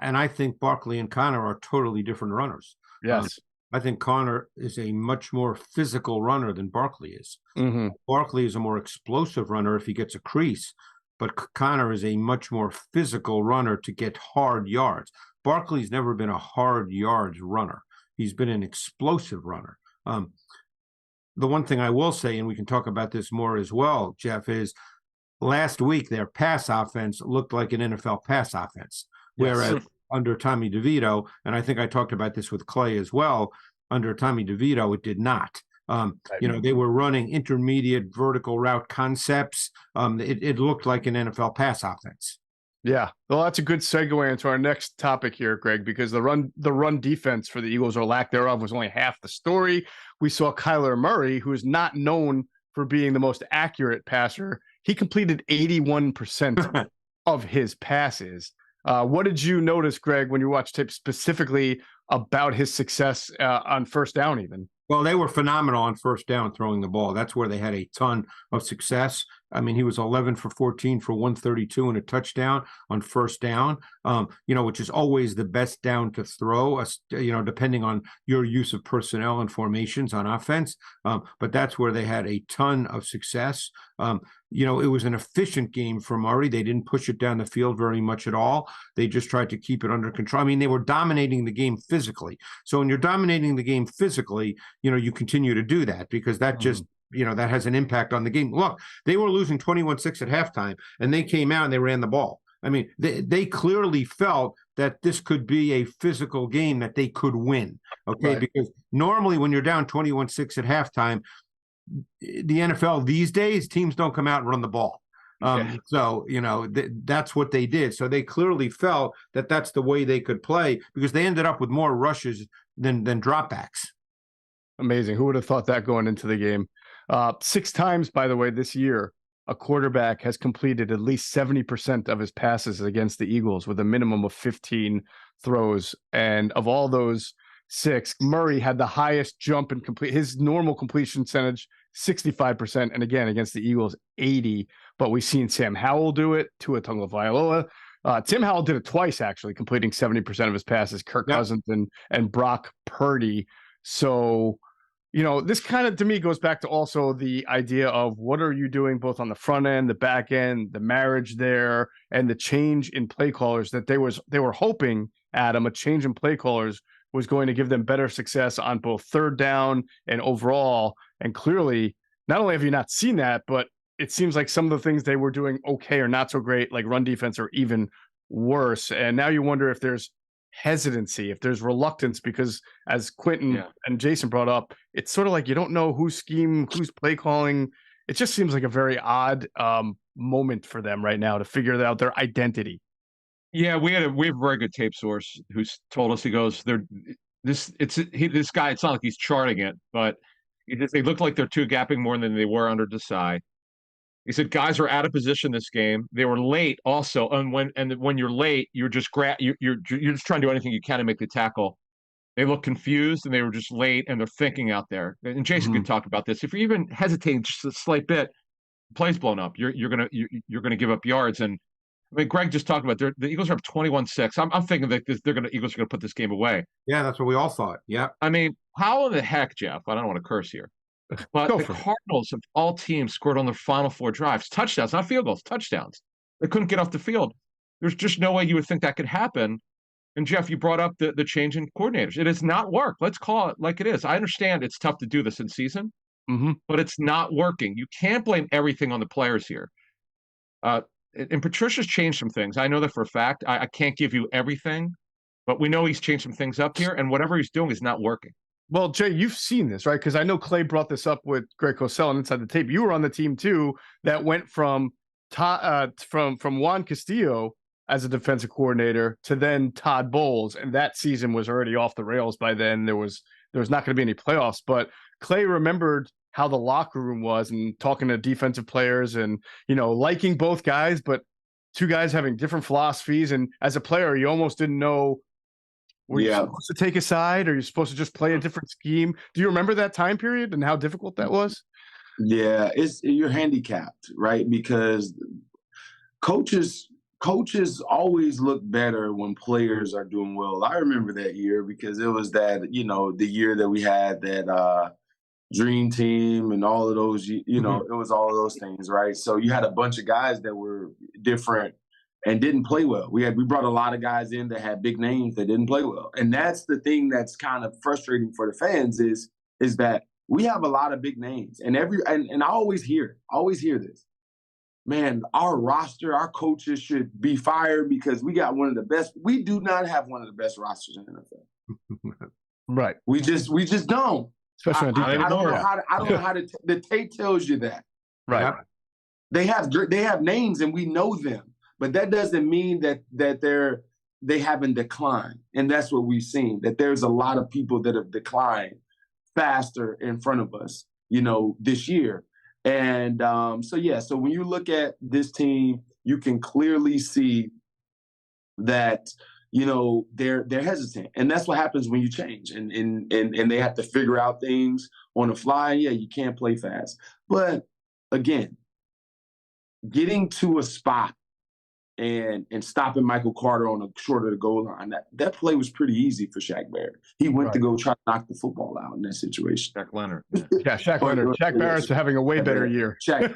And I think Barkley and Connor are totally different runners. Yes. I think Connor is a much more physical runner than Barkley is. Mm-hmm. Barkley is a more explosive runner if he gets a crease, but Connor is a much more physical runner to get hard yards. Barkley's never been a hard yards runner. He's been an explosive runner. The one thing I will say, and we can talk about this more as well, Jeff, is last week their pass offense looked like an NFL pass offense, whereas under Tommy DeVito, and I think I talked about this with Clay as well, under Tommy DeVito, it did not. They were running intermediate vertical route concepts. It looked like an NFL pass offense. Yeah, well, that's a good segue into our next topic here, Greg, because the run defense for the Eagles, or lack thereof, was only half the story. We saw Kyler Murray, who is not known for being the most accurate passer. He completed 81% of his passes. What did you notice, Greg, when you watched tape specifically about his success on first down even? Well, they were phenomenal on first down throwing the ball. That's where they had a ton of success. I mean, he was 11 for 14 for 132 and a touchdown on first down, which is always the best down to throw, depending on your use of personnel and formations on offense. But that's where they had a ton of success. It was an efficient game for Murray. They didn't push it down the field very much at all. They just tried to keep it under control. I mean, they were dominating the game physically. So when you're dominating the game physically, you continue to do that because that just, that has an impact on the game. Look, they were losing 21-6 at halftime, and they came out and they ran the ball. I mean, they clearly felt that this could be a physical game that they could win, okay? Right. Because normally when you're down 21-6 at halftime, the NFL these days, teams don't come out and run the ball. So, that's what they did. So they clearly felt that that's the way they could play because they ended up with more rushes than dropbacks. Amazing. Who would have thought that going into the game? 6 times, by the way, this year, a quarterback has completed at least 70% of his passes against the Eagles with a minimum of 15 throws. And of all those 6, Murray had the highest jump in his normal completion percentage, 65%. And again, against the Eagles, 80. But we've seen Sam Howell do it, Tua Tagovailoa. Tim Howell did it twice, actually, completing 70% of his passes, Kirk Cousins and Brock Purdy. So, this kind of, to me, goes back to also the idea of what are you doing both on the front end, the back end, the marriage there, and the change in play callers that they were hoping, Adam, a change in play callers was going to give them better success on both third down and overall. And clearly, not only have you not seen that, but it seems like some of the things they were doing okay or not so great, like run defense, are even worse. And now you wonder if there's hesitancy, if there's reluctance, because as Quentin and Jason brought up, it's sort of like you don't know who's play calling. It just seems like a very odd moment for them right now to figure out their identity. Yeah, we have a very good tape source who's told us, he goes, this guy, it's not like he's charting it, but they look like they're two gapping more than they were under Desai. He said guys are out of position this game. They were late also, and when you're late, you're just you're just trying to do anything you can to make the tackle. They look confused and they were just late and they're thinking out there. And Jason could talk about this. If you're even hesitating just a slight bit, play's blown up. You're gonna give up yards. And I mean, Greg just talked about the Eagles are up 21-6. I'm thinking that Eagles are gonna put this game away. Yeah, that's what we all thought. Yeah. I mean, how in the heck, Geoff? I don't want to curse here, but the Cardinals of all teams scored on their final 4 drives, touchdowns, not field goals, touchdowns. They couldn't get off the field. There's just no way you would think that could happen. And Geoff, you brought up the change in coordinators. It has not worked. Let's call it like it is. I understand it's tough to do this in season, but it's not working. You can't blame everything on the players here. And Patricia's changed some things. I know that for a fact. I can't give you everything, but we know he's changed some things up here, and whatever he's doing is not working. Well, Jay, you've seen this, right? Because I know Clay brought this up with Greg Cosell and Inside the Tape. You were on the team too that went from Juan Castillo as a defensive coordinator to then Todd Bowles, and that season was already off the rails by then. There was not going to be any playoffs, but Clay remembered how the locker room was and talking to defensive players and, liking both guys, but two guys having different philosophies. And as a player, you almost didn't know, were you supposed to take a side or you're supposed to just play a different scheme? Do you remember that time period and how difficult that was? Yeah, you're handicapped, right? Because coaches always look better when players are doing well. I remember that year because it was that, the year that we had that dream team and all of those, it was all of those things, right? So you had a bunch of guys that were different and didn't play well. We brought a lot of guys in that had big names that didn't play well. And that's the thing that's kind of frustrating for the fans is that we have a lot of big names. And I always hear this. Man, our roster, our coaches should be fired because we got one of the best. We do not have one of the best rosters in the NFL. Right. We just don't. Especially I don't know how the tape tells you that. Right. They have names and we know them, but that doesn't mean that they haven't declined. And that's what we've seen, that there's a lot of people that have declined faster in front of us, this year. And so when you look at this team, you can clearly see that, they're hesitant. And that's what happens when you change and they have to figure out things on the fly. Yeah, you can't play fast. But again, getting to a spot and stopping Michael Carter on a short of the goal line, that play was pretty easy for Shaq Barrett. He went to go try to knock the football out in that situation. Shaq Leonard. Yeah, Shaq Leonard. Shaq Barrett's having a way better year. Shaq.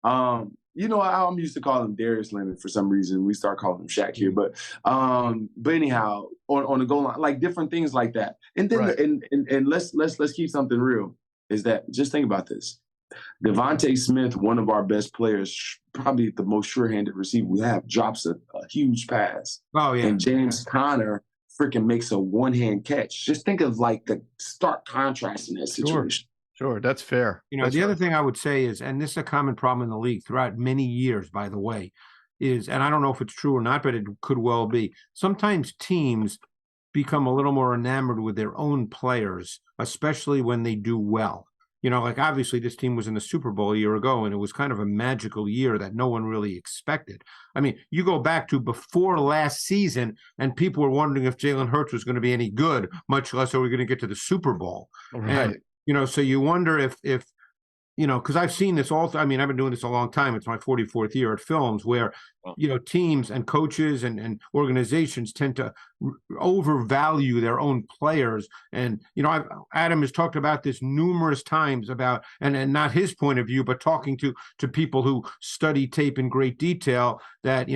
I'm used to calling him Darius Leonard for some reason. We start calling him Shaq here. But anyhow, on the goal line, like different things like that. And then and let's keep something real, is that just think about this. Devontae Smith, one of our best players, probably the most sure-handed receiver we have, drops a huge pass. Oh, yeah. And James Conner freaking makes a one-hand catch. Just think of like the stark contrast in that situation. Sure, that's fair. The other thing I would say is, and this is a common problem in the league throughout many years, by the way, is, and I don't know if it's true or not, but it could well be, sometimes teams become a little more enamored with their own players, especially when they do well. Like obviously this team was in the Super Bowl a year ago, and it was kind of a magical year that no one really expected. I mean, you go back to before last season, and people were wondering if Jalen Hurts was going to be any good, much less are we going to get to the Super Bowl. Right. And, so you wonder if because I've seen this also. I mean, I've been doing this a long time. It's my 44th year at Films, where, teams and coaches and organizations tend to overvalue their own players. And, Adam has talked about this numerous times about, and not his point of view, but talking to people who study tape in great detail that,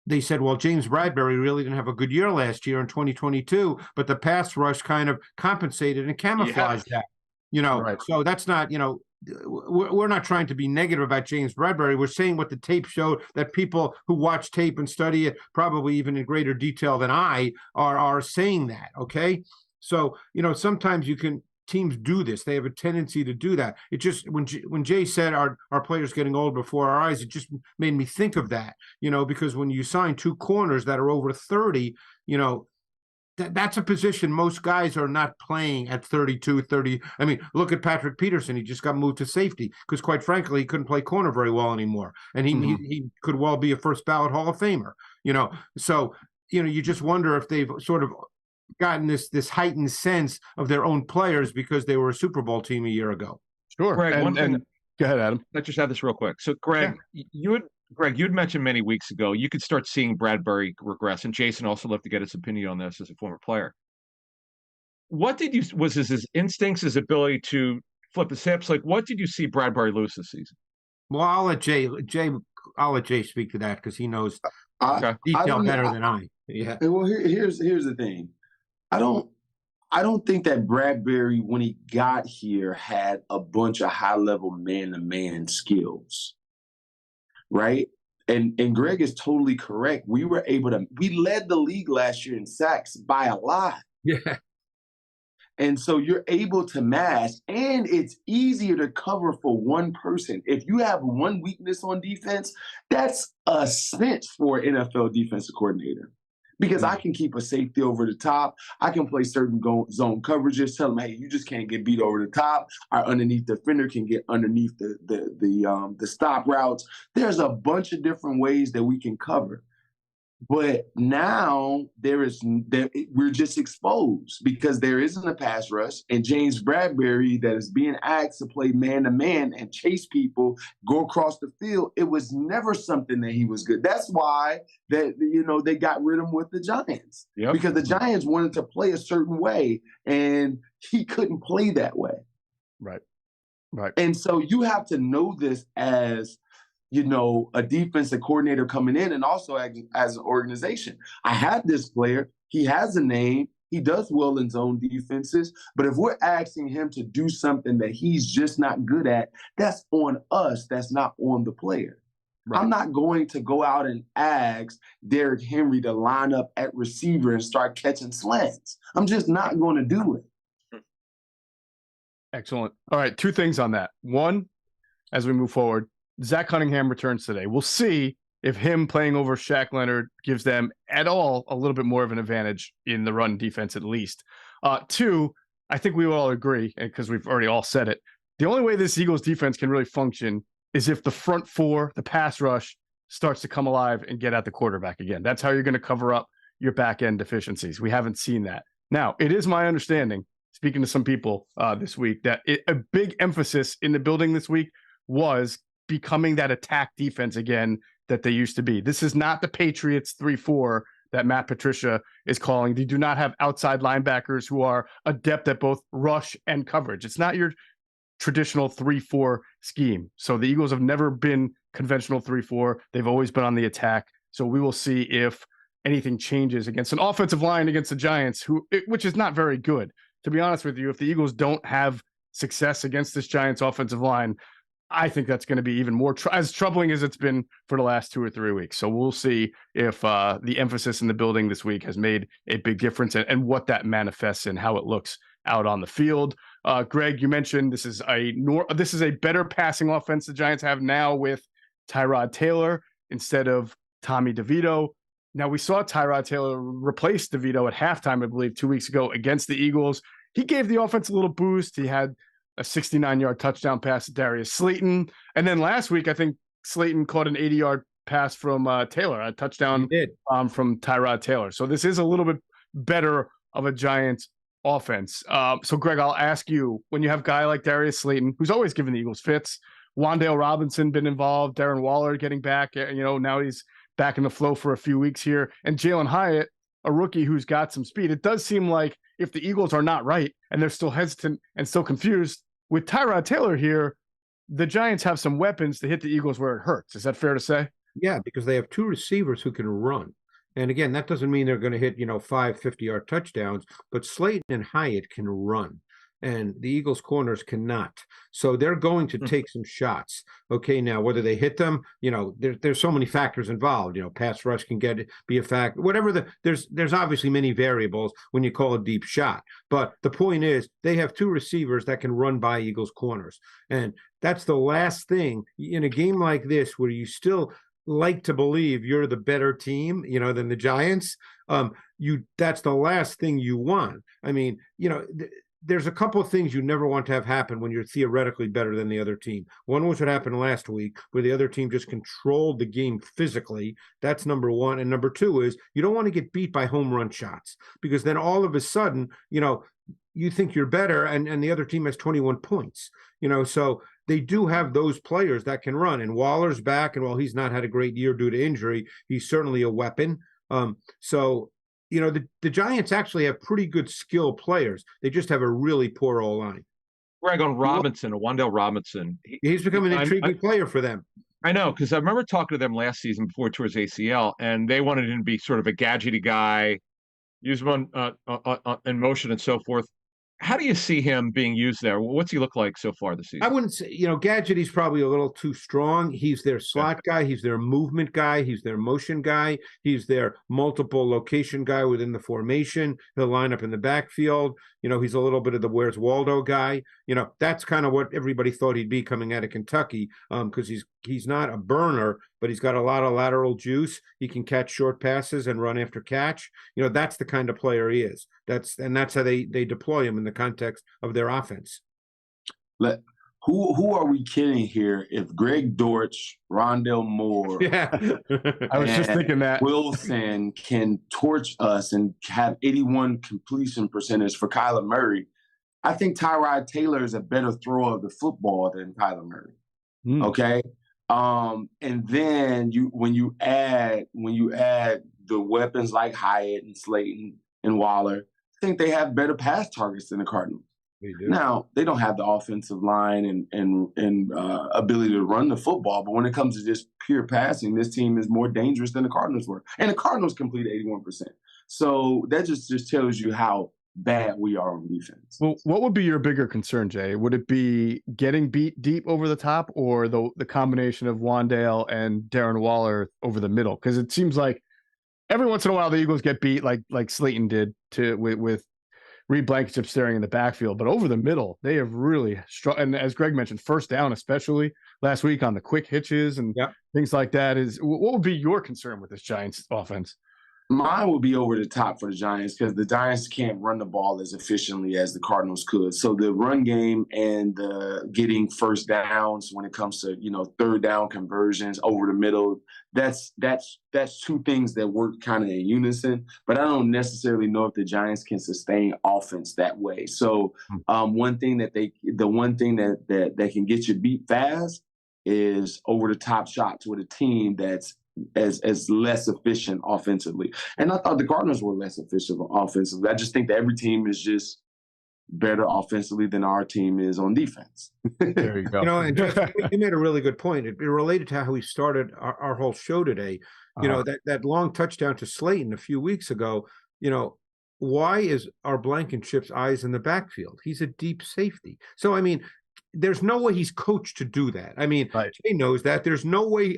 they said, well, James Bradbury really didn't have a good year last year in 2022, but the pass rush kind of compensated and camouflaged that, Right. So that's not, we're not trying to be negative about James Bradbury. We're saying what the tape showed, that people who watch tape and study it probably even in greater detail than I are saying that. Okay. So, sometimes you can teams do this. They have a tendency to do that. It just, when Jay said our players getting old before our eyes, it just made me think of that, because when you sign two corners that are over 30, that's a position most guys are not playing at 32, 30. I mean, look at Patrick Peterson. He just got moved to safety because, quite frankly, he couldn't play corner very well anymore. And he could well be a first ballot Hall of Famer, So, you just wonder if they've sort of gotten this heightened sense of their own players because they were a Super Bowl team a year ago. Sure. Greg, and go ahead, Adam. Let's just have this real quick. So, Greg, you'd mentioned many weeks ago you could start seeing Bradbury regress, and Jason also loved to get his opinion on this as a former player. What was his instincts, his ability to flip his hips? Like, what did you see Bradbury lose this season? Well, I'll let Jay speak to that because he knows detail better than I. Yeah. Well, here's the thing. I don't think that Bradbury, when he got here, had a bunch of high-level man-to-man skills. Right? And Greg is totally correct. We led the league last year in sacks by a lot. Yeah. And so you're able to mask, and it's easier to cover for one person. If you have one weakness on defense, that's a cinch for an NFL defensive coordinator. Because I can keep a safety over the top. I can play certain zone coverages, tell them, hey, you just can't get beat over the top. Our underneath defender can get underneath the stop routes. There's a bunch of different ways that we can cover. But now we're just exposed because there isn't a pass rush. And James Bradbury, that is being asked to play man-to-man and chase people, go across the field, it was never something that he was good. That's why they got rid of him with the Giants. Yep. Because the Giants wanted to play a certain way, and he couldn't play that way. Right. And so you have to know this as a defensive coordinator coming in, and also as an organization. I have this player. He has a name. He does well in zone defenses. But if we're asking him to do something that he's just not good at, that's on us. That's not on the player. Right. I'm not going to go out and ask Derrick Henry to line up at receiver and start catching slants. I'm just not going to do it. Excellent. All right, two things on that. One, as we move forward, Zach Cunningham returns today. We'll see if him playing over Shaq Leonard gives them at all a little bit more of an advantage in the run defense at least. Two, I think we will all agree, because we've already all said it, the only way this Eagles defense can really function is if the front four, the pass rush, starts to come alive and get at the quarterback again. That's how you're going to cover up your back-end deficiencies. We haven't seen that. Now, it is my understanding, speaking to some people this week, that a big emphasis in the building this week was becoming that attack defense again that they used to be. This is not the Patriots 3-4 that Matt Patricia is calling. They do not have outside linebackers who are adept at both rush and coverage. It's not your traditional 3-4 scheme. So the Eagles have never been conventional 3-4. They've always been on the attack. So we will see if anything changes against an offensive line against the Giants, which is not very good. To be honest with you, if the Eagles don't have success against this Giants offensive line, I think that's going to be even more as troubling as it's been for the last 2 or 3 weeks. So we'll see if the emphasis in the building this week has made a big difference and what that manifests and how it looks out on the field. Greg, you mentioned this is a better passing offense the Giants have now with Tyrod Taylor instead of Tommy DeVito. Now, we saw Tyrod Taylor replace DeVito at halftime, I believe, 2 weeks ago against the Eagles. He gave the offense a little boost. He had a 69-yard touchdown pass to Darius Slayton. And then last week, I think Slayton caught an 80-yard pass from Taylor, a touchdown from Tyrod Taylor. So this is a little bit better of a Giants offense. So, Greg, I'll ask you, when you have a guy like Darius Slayton, who's always given the Eagles fits, Wan'Dale Robinson been involved, Darren Waller getting back, now he's back in the flow for a few weeks here, and Jalen Hyatt, a rookie who's got some speed. It does seem like if the Eagles are not right and they're still hesitant and still confused, with Tyrod Taylor here, the Giants have some weapons to hit the Eagles where it hurts. Is that fair to say? Yeah, because they have two receivers who can run. And again, that doesn't mean they're going to hit, 5 50-yard touchdowns, but Slayton and Hyatt can run. and the Eagles corners cannot. So they're going to take some shots. Okay, now whether they hit them, there's so many factors involved. Pass rush can be a factor. Whatever there's obviously many variables when you call a deep shot. But the point is, they have two receivers that can run by Eagles corners, and that's the last thing in a game like this where you still like to believe you're the better team, than the Giants. That's the last thing you want. I mean, there's a couple of things you never want to have happen when you're theoretically better than the other team. One was what happened last week, where the other team just controlled the game physically. That's number one. And number two is you don't want to get beat by home run shots, because then all of a sudden, you think you're better and the other team has 21 points. So they do have those players that can run. And Waller's back, and while he's not had a great year due to injury, he's certainly a weapon. The Giants actually have pretty good skill players. They just have a really poor O-line. Greg, on Robinson, Wan'Dale Robinson. He's become an intriguing player for them. I know, because I remember talking to them last season before he tore his ACL, and they wanted him to be sort of a gadgety guy, use him in motion and so forth. How do you see him being used there? What's he look like so far this season? I wouldn't say, gadgety's probably a little too strong. He's their slot guy. He's their movement guy. He's their motion guy. He's their multiple location guy within the formation. He'll line up in the backfield. He's a little bit of the Where's Waldo guy. That's kind of what everybody thought he'd be coming out of Kentucky, because he's not a burner, but he's got a lot of lateral juice. He can catch short passes and run after catch. That's the kind of player he is. That's how they deploy him in the context of their offense. Who are we kidding here? If Greg Dortch, Rondale Moore, I was just thinking that Wilson can torch us and have 81 completion percentage for Kyler Murray, I think Tyrod Taylor is a better thrower of the football than Kyler Murray. Okay. And then when you add the weapons like Hyatt and Slayton and Waller, I think they have better pass targets than the Cardinals. They do. Now, they don't have the offensive line and ability to run the football, but when it comes to just pure passing, this team is more dangerous than the Cardinals were. And the Cardinals completed 81%. So that just tells you how bad we are on defense. Well, what would be your bigger concern, Jay? Would it be getting beat deep over the top, or the combination of Wan'Dale and Darren Waller over the middle? Because it seems like every once in a while the Eagles get beat like Slayton did with Reed Blankenship staring in the backfield, but over the middle, they have really struggled. And as Greg mentioned, first down, especially last week on the quick hitches and things like that. What would be your concern with this Giants offense? Mine would be over the top for the Giants, because the Giants can't run the ball as efficiently as the Cardinals could. So the run game and getting first downs when it comes to, third down conversions over the middle, that's two things that work kind of in unison. But I don't necessarily know if the Giants can sustain offense that way. So one thing that can get you beat fast is over the top shots with a team that's as less efficient offensively. And I thought the Cardinals were less efficient offensively. I just think that every team is just better offensively than our team is on defense. There you go. And you made a really good point. It related to how we started our whole show today. That long touchdown to Slayton a few weeks ago, why is our Blankenship's eyes in the backfield? He's a deep safety. So, I mean, there's no way he's coached to do that. I mean, right. Jay knows that. There's no way,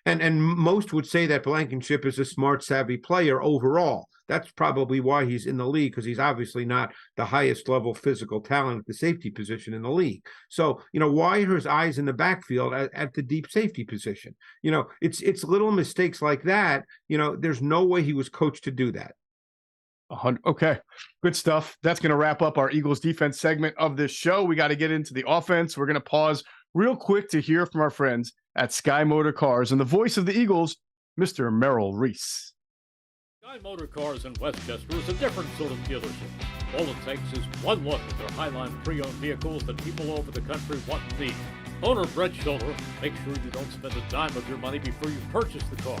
and most would say that Blankenship is a smart, savvy player overall. That's probably why he's in the league, because he's obviously not the highest level physical talent at the safety position in the league. So, why are his eyes in the backfield at the deep safety position? It's little mistakes like that. There's no way he was coached to do that. Okay, good stuff. That's going to wrap up our Eagles defense segment of this show. We got to get into the offense. We're going to pause real quick to hear from our friends at Sky Motor Cars and the voice of the Eagles, Mr. Merrill Reese. Sky Motor Cars in Westchester is a different sort of dealership. All it takes is one look at their Highline pre-owned vehicles that people all over the country want and need. Owner Brett Schulter, make sure you don't spend a dime of your money before you purchase the car.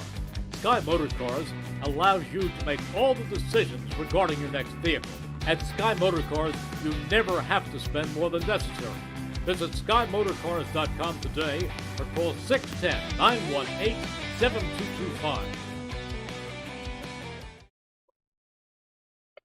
Sky Motor Cars allows you to make all the decisions regarding your next vehicle. At Sky Motor Cars, you never have to spend more than necessary. Visit SkyMotorCars.com today or call 610-918-7225.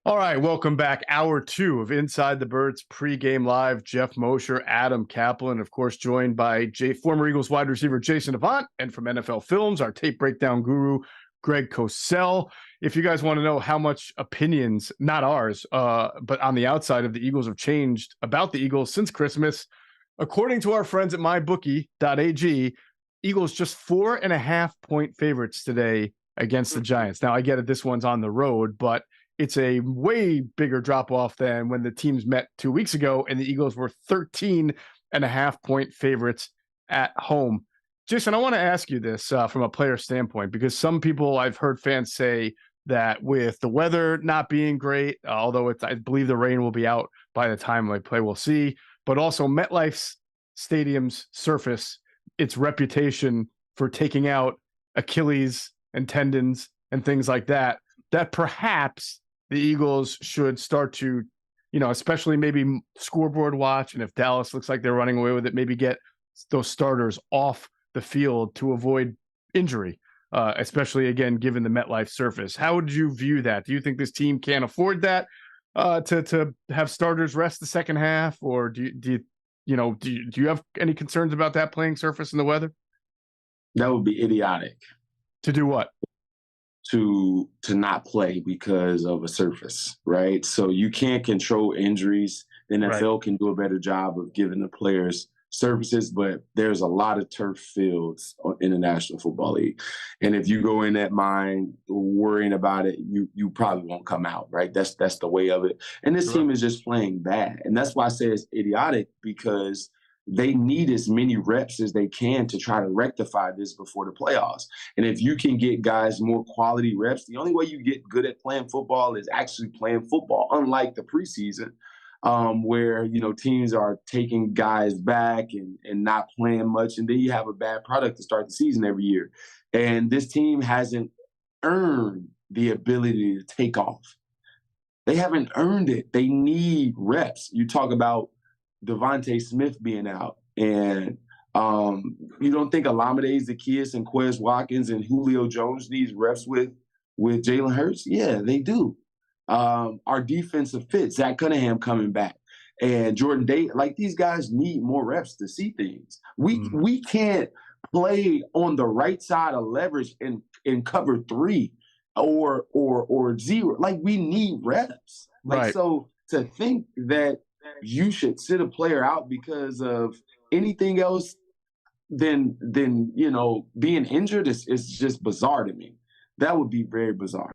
All right, welcome back. Hour 2 of Inside the Birds pregame live. Geoff Mosher, Adam Caplan, of course, joined by former Eagles wide receiver Jason Avant, and from NFL Films, our tape breakdown guru, Greg Cosell. If you guys want to know how much opinions, not ours, but on the outside of the Eagles have changed about the Eagles since Christmas, according to our friends at mybookie.ag, Eagles just 4.5-point favorites today against the Giants. Now, I get it, this one's on the road, but it's a way bigger drop off than when the teams met 2 weeks ago and the Eagles were 13.5-point favorites at home. Jason, I want to ask you this from a player standpoint, because some people, I've heard fans say that with the weather not being great, although I believe the rain will be out by the time they play, we'll see, but also MetLife Stadium's surface, its reputation for taking out Achilles and tendons and things like that, that perhaps the Eagles should start to, especially maybe scoreboard watch. And if Dallas looks like they're running away with it, maybe get those starters off the field to avoid injury, especially, again, given the MetLife surface. How would you view that? Do you think this team can't afford that to have starters rest the second half? Or do you have any concerns about that playing surface and the weather? That would be idiotic. To do what? To not play because of a surface, right? So you can't control injuries. The NFL can do a better job of giving the players surfaces, but there's a lot of turf fields in the National Football League. And if you go in that mind worrying about it, you probably won't come out, right? That's the way of it. And this team is just playing bad. And that's why I say it's idiotic, because they need as many reps as they can to try to rectify this before the playoffs. And if you can get guys more quality reps, the only way you get good at playing football is actually playing football, unlike the preseason, where, teams are taking guys back and not playing much. And then you have a bad product to start the season every year. And this team hasn't earned the ability to take off. They haven't earned it. They need reps. You talk about Devontae Smith being out, and you don't think Olamide Zaccheaus and Quez Watkins and Julio Jones needs reps with Jalen Hurts? Yeah, they do. Our defensive fit, Zach Cunningham coming back, and Jordan Day, like, these guys need more reps to see things. We can't play on the right side of leverage in cover 3 or 0. Like, we need reps. Like, so to think that you should sit a player out because of anything else than being injured is just bizarre to me. That would be very bizarre.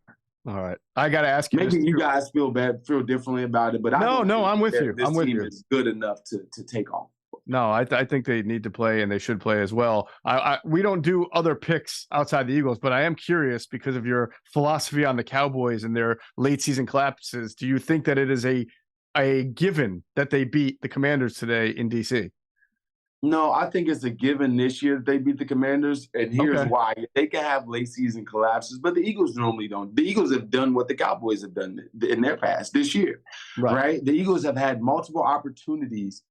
All right, I got to ask you. Maybe you guys feel differently about it, but I'm with you. This team is good enough to take off. No, I think they need to play, and they should play as well. We don't do other picks outside the Eagles, but I am curious, because of your philosophy on the Cowboys and their late season collapses. Do you think that it is a given that they beat the Commanders today in DC? No, I think it's a given this year that they beat the Commanders, and here's why. They can have late season collapses, but the Eagles normally don't. The Eagles have done what the Cowboys have done in their past this year, right? The Eagles have had multiple opportunities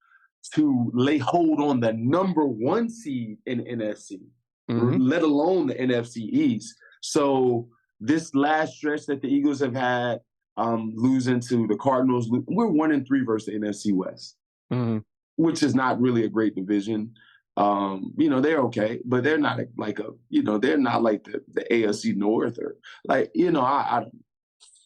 to lay hold on the number 1 seed in NFC, let alone the NFC East. So this last stretch that the Eagles have had, losing to the Cardinals, we're 1-3 versus the NFC West, which is not really a great division. They're okay, but they're not they're not like the AFC North or I don't.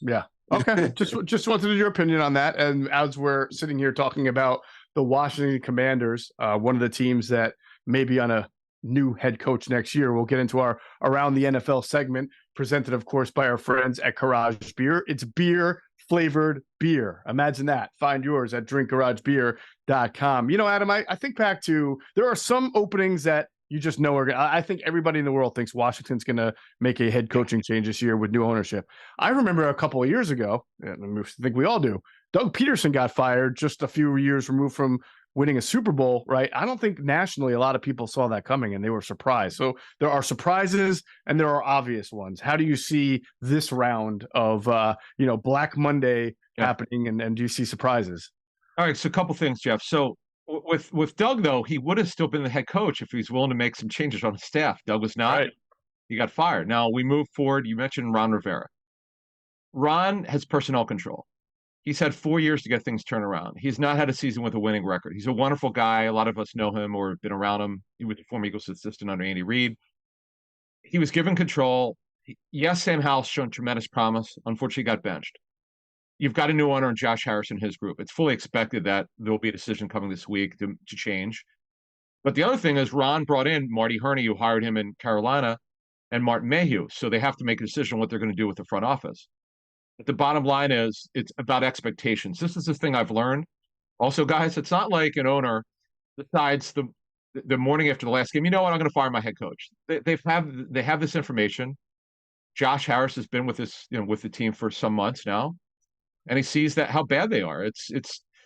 Yeah. Okay. just wanted your opinion on that. And as we're sitting here talking about the Washington Commanders, one of the teams that may be on a new head coach next year, we'll get into our Around the NFL segment, presented, of course, by our friends at Garage Beer. It's beer-flavored beer. Imagine that. Find yours at drinkgaragebeer.com. Adam, I think back to, there are some openings that you just know are going to, I think everybody in the world thinks Washington's going to make a head coaching change this year with new ownership. I remember a couple of years ago, and I think we all do, Doug Peterson got fired just a few years removed from winning a Super Bowl, right? I don't think nationally a lot of people saw that coming, and they were surprised. So there are surprises and there are obvious ones. How do you see this round of, Black Monday happening, and do you see surprises? All right, so a couple things, Geoff. So with Doug, though, he would have still been the head coach if he was willing to make some changes on the staff. Doug was not. He got fired. Now we move forward. You mentioned Ron Rivera. Ron has personnel control. He's had 4 years to get things turned around. He's not had a season with a winning record. He's a wonderful guy. A lot of us know him or have been around him. He was a former Eagles assistant under Andy Reid. He was given control. Yes, Sam Howell's shown tremendous promise. Unfortunately, got benched. You've got a new owner in Josh Harris and his group. It's fully expected that there will be a decision coming this week to change. But the other thing is Ron brought in Marty Herney, who hired him in Carolina, and Martin Mayhew. So they have to make a decision on what they're going to do with the front office. But the bottom line is it's about expectations. This is the thing I've learned. Also, guys, it's not like an owner decides the morning after the last game, you know what, I'm going to fire my head coach. They have this information. Josh Harris has been with with the team for some months now, and he sees that how bad they are. It's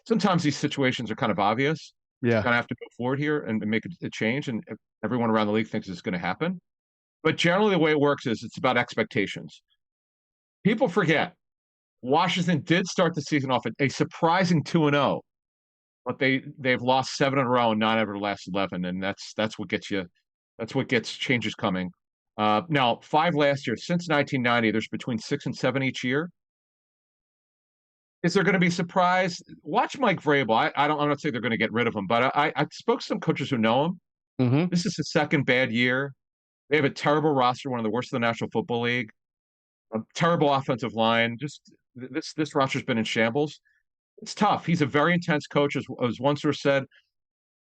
sometimes these situations are kind of obvious. Yeah, kind of have to go forward here and make a change, and everyone around the league thinks it's going to happen. But generally, the way it works is it's about expectations. People forget Washington did start the season off at a surprising 2-0, but they've lost 7 in a row and 9 out of the last 11, and that's what gets you. That's what gets changes coming. Now 5 last year. Since 1990, there's between 6 and 7 each year. Is there going to be a surprise? Watch Mike Vrabel. I'm not saying they're going to get rid of him, but I spoke to some coaches who know him. Mm-hmm. This is his second bad year. They have a terrible roster, one of the worst in the National Football League. A terrible offensive line. Just this roster's been in shambles. It's tough. He's a very intense coach, as one source said.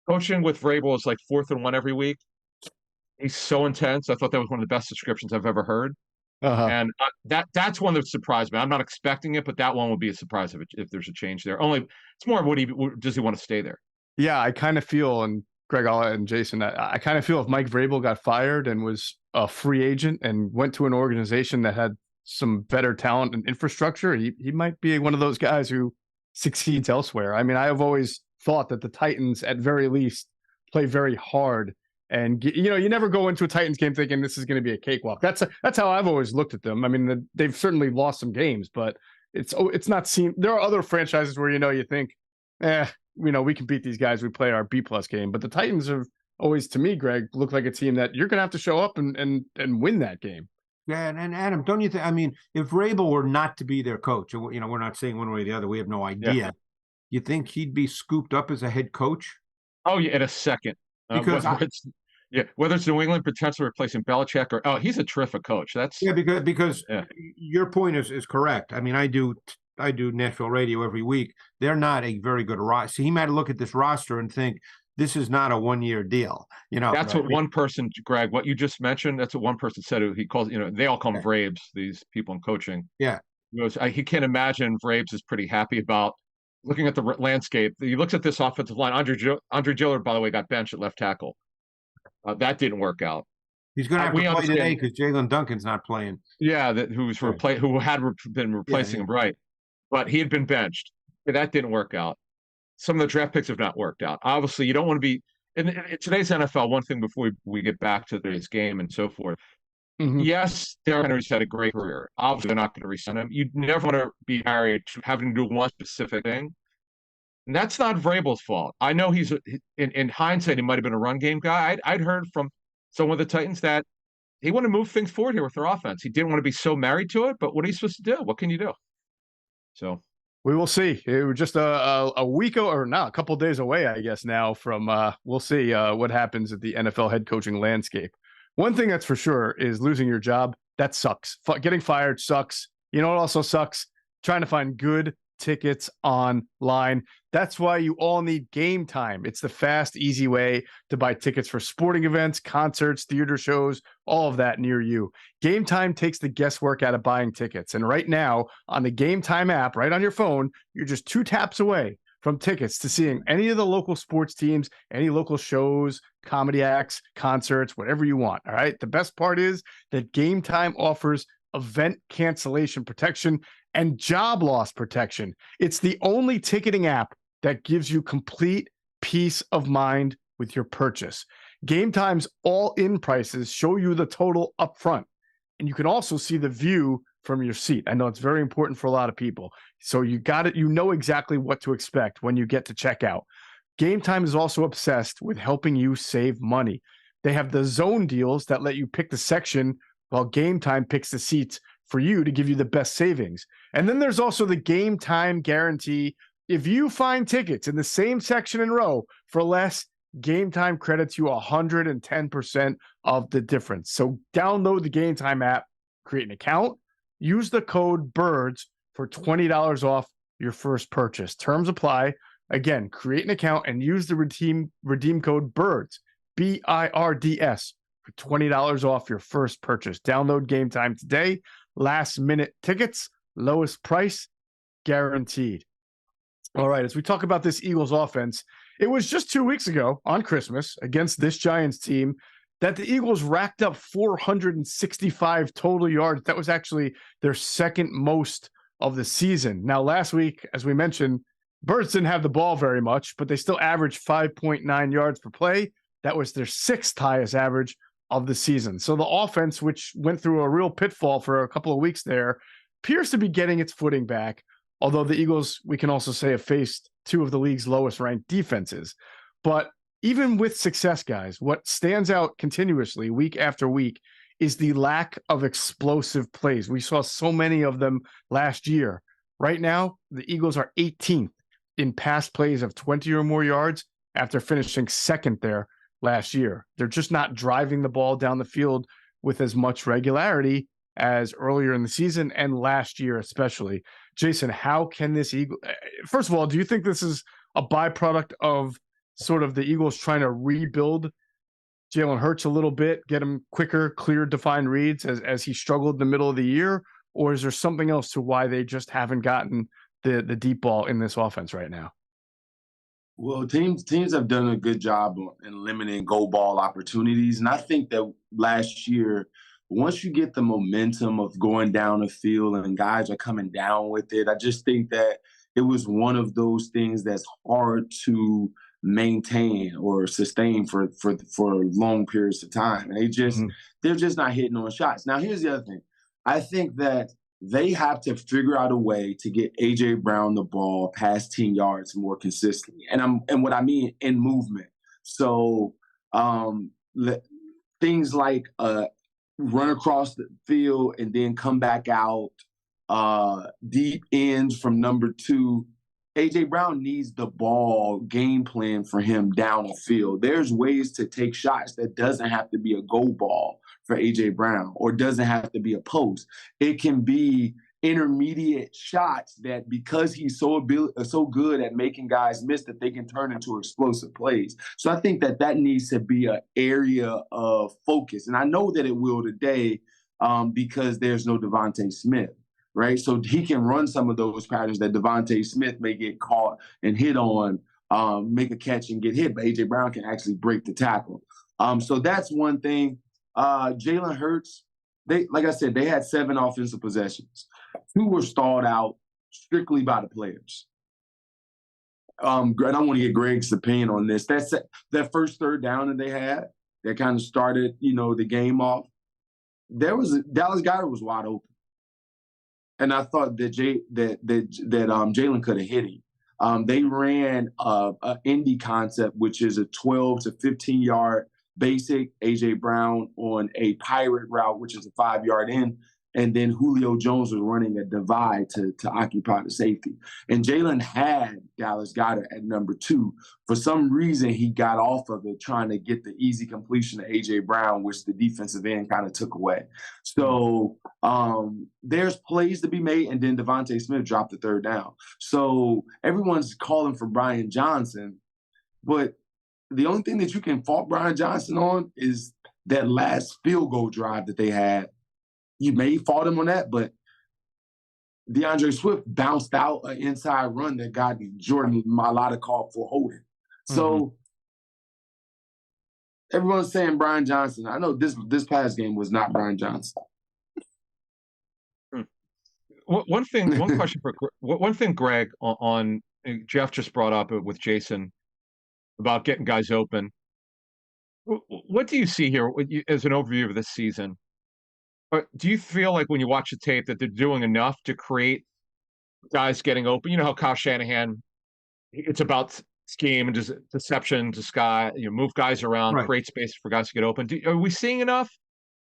Coaching with Vrabel is like 4th and 1 every week. He's so intense. I thought that was one of the best descriptions I've ever heard. And that's one that surprised me. I'm not expecting it, but that one would be a surprise if there's a change there. Only it's more does he want to stay there? Yeah, I kind of feel, and Greg and Jason, I kind of feel if Mike Vrabel got fired and was a free agent and went to an organization that had some better talent and infrastructure, he might be one of those guys who succeeds elsewhere. I mean, I have always thought that the Titans, at very least, play very hard. And, you never go into a Titans game thinking this is going to be a cakewalk. That's how I've always looked at them. I mean, they've certainly lost some games, but it's not seen. There are other franchises where, you think, we can beat these guys. We play our B+ game. But the Titans have always, to me, Greg, looked like a team that you're going to have to show up and win that game. Yeah, and Adam, don't you think? I mean, if Vrabel were not to be their coach, we're not saying one way or the other. We have no idea. Yeah. You think he'd be scooped up as a head coach? Oh, yeah, in a second. Because whether it's New England potentially replacing Belichick or he's a terrific coach. Because your point is correct. I mean, I do Nashville radio every week. They're not a very good roster. So he might look at this roster and think this is not a 1-year deal. That's what one person, Greg. What you just mentioned. That's what one person said. He calls. They all call him Vrabes. These people in coaching. Yeah. He can't imagine Vrabes is pretty happy about looking at the landscape. He looks at this offensive line. Andre Gillard, by the way, got benched at left tackle. That didn't work out. He's going to have to play today because Jalen Duncan's not playing. Yeah, who had been replacing him, right? But he had been benched. That didn't work out. Some of the draft picks have not worked out. Obviously, you don't want to be in today's NFL. One thing before we get back to today's game and so forth. Mm-hmm. Yes, Derrick Henry's had a great career. Obviously, they're not going to re-sign him. You never want to be married to having to do one specific thing. And that's not Vrabel's fault. I know he's in hindsight, he might have been a run game guy. I'd heard from some of the Titans that he wanted to move things forward here with their offense. He didn't want to be so married to it, but what are you supposed to do? What can you do? So we will see. It was just a week or not a couple of days away, I guess, now from we'll see what happens at the NFL head coaching landscape. One thing that's for sure is losing your job. That sucks. Getting fired sucks. You know what also sucks? Trying to find good tickets online. That's why you all need Game Time. It's the fast, easy way to buy tickets for sporting events, concerts, theater shows, all of that near you. Game Time takes the guesswork out of buying tickets. And right now, on the Game Time app, right on your phone, you're just 2 taps away from tickets to seeing any of the local sports teams, any local shows, comedy acts, concerts, whatever you want. All right. The best part is that Game Time offers event cancellation protection and job loss protection. It's the only ticketing app that gives you complete peace of mind with your purchase. Game Time's all-in prices show you the total upfront, and you can also see the view from your seat. I know it's very important for a lot of people. So you got it. You know exactly what to expect when you get to checkout. Game Time is also obsessed with helping you save money. They have the zone deals that let you pick the section while Game Time picks the seats for you to give you the best savings. And then there's also the game time guarantee. If you find tickets in the same section and row for less, Game Time credits you 110% of the difference. So download the Game Time app, create an account, use the code BIRDS for $20 off your first purchase. Terms apply. Again, create an account and use the redeem code BIRDS, BIRDS, for $20 off your first purchase. Download Game Time today. Last minute tickets, lowest price guaranteed. All right, as we talk about this Eagles offense, it was just 2 weeks ago on Christmas against this Giants team that the Eagles racked up 465 total yards. That was actually their second most of the season. Now, last week, as we mentioned, Birds didn't have the ball very much, but they still averaged 5.9 yards per play. That was their sixth highest average of the season. So the offense, which went through a real pitfall for a couple of weeks there, appears to be getting its footing back. Although the Eagles, we can also say, have faced two of the league's lowest ranked defenses. But even with success, guys, what stands out continuously week after week is the lack of explosive plays. We saw so many of them last year. Right now, the Eagles are 18th in pass plays of 20 or more yards after finishing second there last year. They're just not driving the ball down the field with as much regularity as earlier in the season and last year especially. Jason, how can this first of all, do you think this is a byproduct of sort of the Eagles trying to rebuild Jalen Hurts a little bit, get him quicker, clear, defined reads as he struggled in the middle of the year? Or is there something else to why they just haven't gotten the deep ball in this offense right now? Well, teams have done a good job in limiting go ball opportunities. And I think that last year, once you get the momentum of going down the field and guys are coming down with it, I just think that it was one of those things that's hard to maintain or sustain for long periods of time. And they're just not hitting on shots. Now, here's the other thing. I think that they have to figure out a way to get A.J. Brown the ball past 10 yards more consistently. And what I mean in movement. So things like run across the field and then come back out, deep ends from number 2. A.J. Brown needs the ball game plan for him down the field. There's ways to take shots that doesn't have to be a go ball for A.J. Brown or doesn't have to be a post. It can be intermediate shots that because he's so good at making guys miss that they can turn into explosive plays. So I think that needs to be an area of focus. And I know that it will today because there's no Devontae Smith, right? So he can run some of those patterns that Devontae Smith may get caught and hit on, make a catch and get hit, but A.J. Brown can actually break the tackle. So that's one thing. Jalen Hurts, like I said, they had 7 offensive possessions. 2 were stalled out strictly by the players. And I want to get Greg's opinion on this. That first third down that they had that kind of started, the game off. Dallas Goedert was wide open, and I thought that Jalen could have hit him. They ran a Indy concept, which is a 12 to 15 yard basic A.J. Brown on a pirate route, which is a 5-yard in. And then Julio Jones was running a divide to occupy the safety. And Jalen had Dallas Goedert at number 2. For some reason, he got off of it trying to get the easy completion to A.J. Brown, which the defensive end kind of took away. So there's plays to be made, and then Devontae Smith dropped the third down. So everyone's calling for Brian Johnson, but the only thing that you can fault Brian Johnson on is that last field goal drive that they had. You may fault him on that, but DeAndre Swift bounced out an inside run that got Jordan Mailata called for holding. So everyone's saying Brian Johnson. I know this past game was not Brian Johnson. One thing, Greg, on Geoff just brought up with Jason about getting guys open. What do you see here as an overview of this season? Do you feel like when you watch the tape that they're doing enough to create guys getting open? You know how Kyle Shanahan, it's about scheme and deception to move guys around, create space for guys to get open. Are we seeing enough?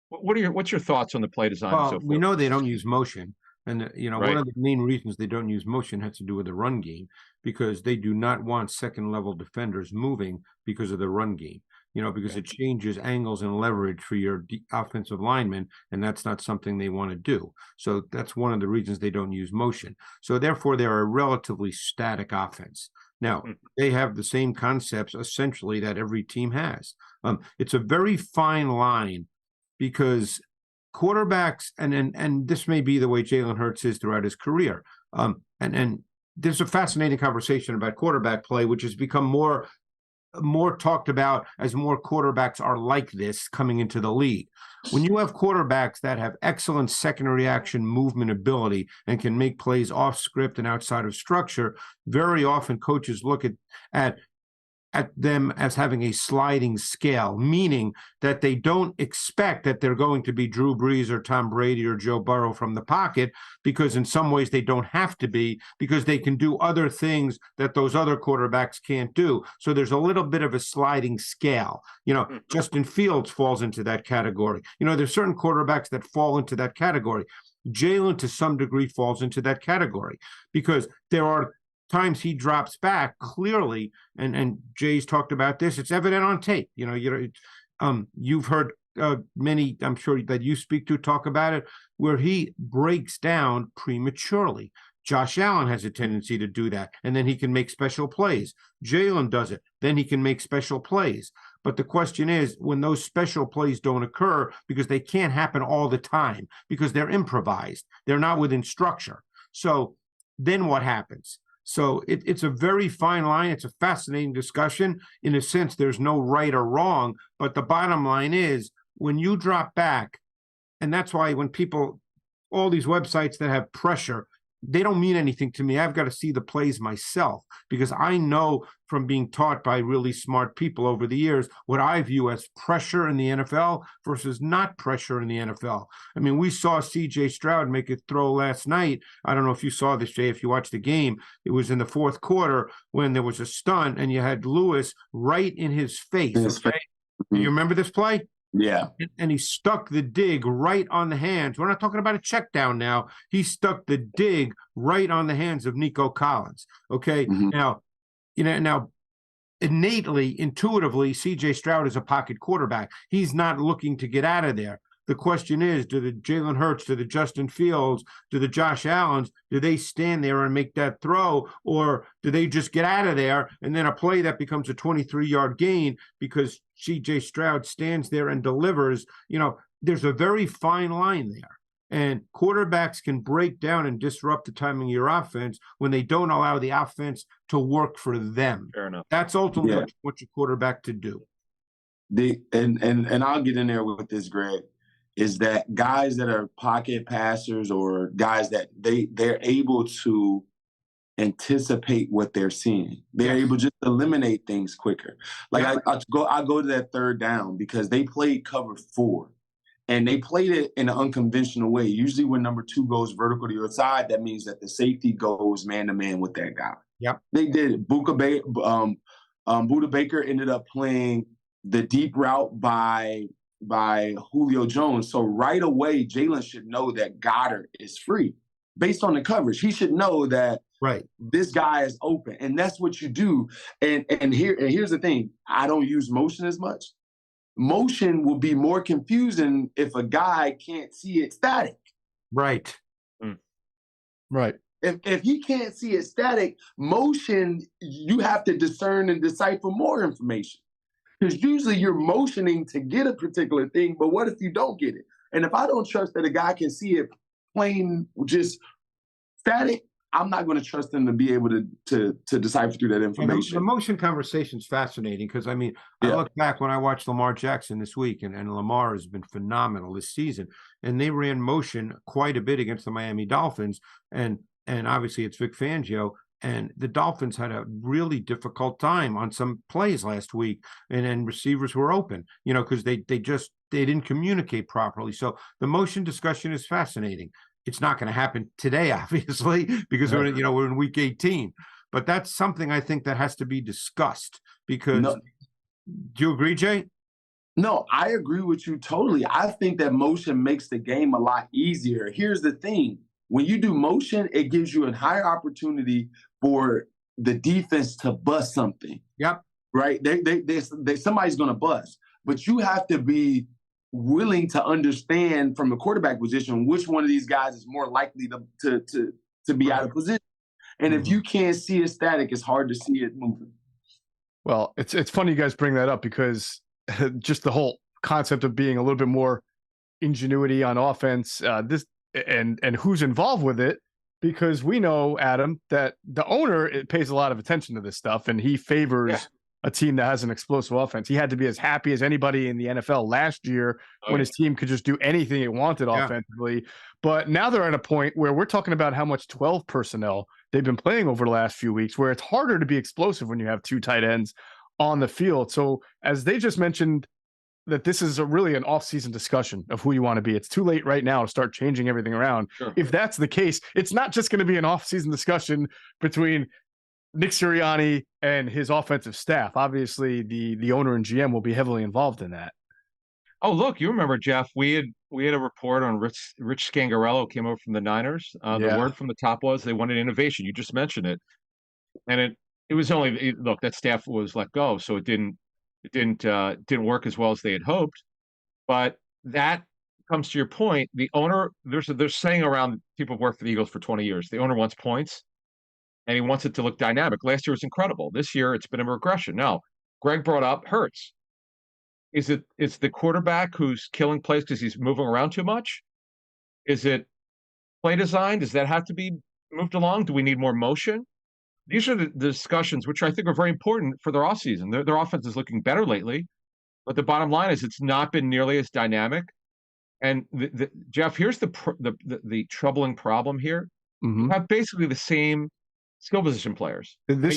What's your thoughts on the play design Well, so far? we know they don't use motion. And, Right. one of the main reasons they don't use motion has to do with the run game, because they do not want second-level defenders moving because of the run game, because it changes angles and leverage for your offensive linemen, and that's not something they want to do. So that's one of the reasons they don't use motion. So therefore, they're a relatively static offense. Now, they have the same concepts, essentially, that every team has. It's a very fine line, because quarterbacks, and this may be the way Jalen Hurts is throughout his career. And there's a fascinating conversation about quarterback play, which has become more talked about as more quarterbacks are like this coming into the league. When you have quarterbacks that have excellent second reaction movement ability and can make plays off script and outside of structure, very often coaches look at them as having a sliding scale, meaning that they don't expect that they're going to be Drew Brees or Tom Brady or Joe Burrow from the pocket, because in some ways they don't have to be, because they can do other things that those other quarterbacks can't do. So there's a little bit of a sliding scale. Justin Fields falls into that category. There's certain quarterbacks that fall into that category. Jalen, to some degree, falls into that category, because there are times he drops back clearly, and Jay's talked about this. It's evident on tape. You've heard many, I'm sure, that you speak to talk about it, where he breaks down prematurely. Josh Allen has a tendency to do that, and then he can make special plays. Jalen does it, then he can make special plays. But the question is, when those special plays don't occur, because they can't happen all the time, because they're improvised, they're not within structure. So then what happens? So it's a very fine line. It's a fascinating discussion. In a sense, there's no right or wrong. But the bottom line is, when you drop back, and that's why when people, all these websites that have pressure, they don't mean anything to me. I've got to see the plays myself, because I know from being taught by really smart people over the years what I view as pressure in the NFL versus not pressure in the NFL. I mean, we saw C.J. Stroud make a throw last night. I don't know if you saw this, Jay, if you watched the game. It was in the fourth quarter when there was a stunt and you had Lewis right in his face. Okay? Do you remember this play? Yeah. And he stuck the dig right on the hands. We're not talking about a check down now. He stuck the dig right on the hands of Nico Collins. Okay. Now, now innately, intuitively, CJ Stroud is a pocket quarterback. He's not looking to get out of there. The question is, do the Jalen Hurts, do the Justin Fields, do the Josh Allens, do they stand there and make that throw, or do they just get out of there and then a play that becomes a 23-yard gain because C.J. Stroud stands there and delivers? There's a very fine line there. And quarterbacks can break down and disrupt the timing of your offense when they don't allow the offense to work for them. Fair enough. That's ultimately what your quarterback to do. And I'll get in there with this, Greg, is that guys that are pocket passers, or guys that they're able to anticipate what they're seeing. They're able just to eliminate things quicker. Like I go to that third down because they played cover 4. And they played it in an unconventional way. Usually when number 2 goes vertical to your side, that means that the safety goes man-to-man with that guy. Yep. They did it. Buda Baker ended up playing the deep route by Julio Jones. So right away, Jalen should know that Goddard is free. Based on the coverage, he should know that this guy is open. And that's what you do. And here's the thing. I don't use motion as much. Motion will be more confusing if a guy can't see it static. Right. Right. If he can't see it static, motion, you have to discern and decipher more information. Because usually you're motioning to get a particular thing, but what if you don't get it? And if I don't trust that a guy can see it plain, just static, I'm not going to trust them to be able to decipher through that information. The motion conversation is fascinating because, I look back when I watched Lamar Jackson this week, and Lamar has been phenomenal this season, and they ran motion quite a bit against the Miami Dolphins, and obviously it's Vic Fangio, and the Dolphins had a really difficult time on some plays last week, and receivers were open, because they didn't communicate properly. So the motion discussion is fascinating. It's not going to happen today, obviously, because we're in week 18. But that's something I think that has to be discussed because. Do you agree, Jay? No, I agree with you totally. I think that motion makes the game a lot easier. Here's the thing. When you do motion, it gives you a higher opportunity for the defense to bust something. Yep. Right? Somebody's going to bust. But you have to be willing to understand from the quarterback position which one of these guys is more likely to be out of position. And if you can't see it static, it's hard to see it moving. Well, it's funny you guys bring that up because just the whole concept of being a little bit more ingenuity on offense, and who's involved with it, because we know, Adam, that the owner pays a lot of attention to this stuff, and he favors a team that has an explosive offense. He had to be as happy as anybody in the NFL last year when his team could just do anything it wanted offensively. But now they're at a point where we're talking about how much 12 personnel they've been playing over the last few weeks, where it's harder to be explosive when you have two tight ends on the field. So as they just mentioned, that this is really an off-season discussion of who you want to be. It's too late right now to start changing everything around. Sure. If that's the case, it's not just going to be an off-season discussion between Nick Sirianni and his offensive staff. Obviously, the owner and GM will be heavily involved in that. Oh, look, you remember, Jeff, we had a report on Rich Scangarello came over from the Niners. The word from the top was they wanted innovation. You just mentioned it. And it was only, look, that staff was let go, so it didn't work as well as they had hoped. But that comes to your point. The owner, there's saying around, people have worked for the Eagles for 20 years. The owner wants points, and he wants it to look dynamic. Last year was incredible. This year, it's been a regression. Now, Greg brought up Hurts. Is it the quarterback who's killing plays because he's moving around too much? Is it play design? Does that have to be moved along? Do we need more motion? These are the discussions which I think are very important for their offseason. Their offense is looking better lately, but the bottom line is it's not been nearly as dynamic. And Jeff, here's the troubling problem here. You have basically the same skill position players. This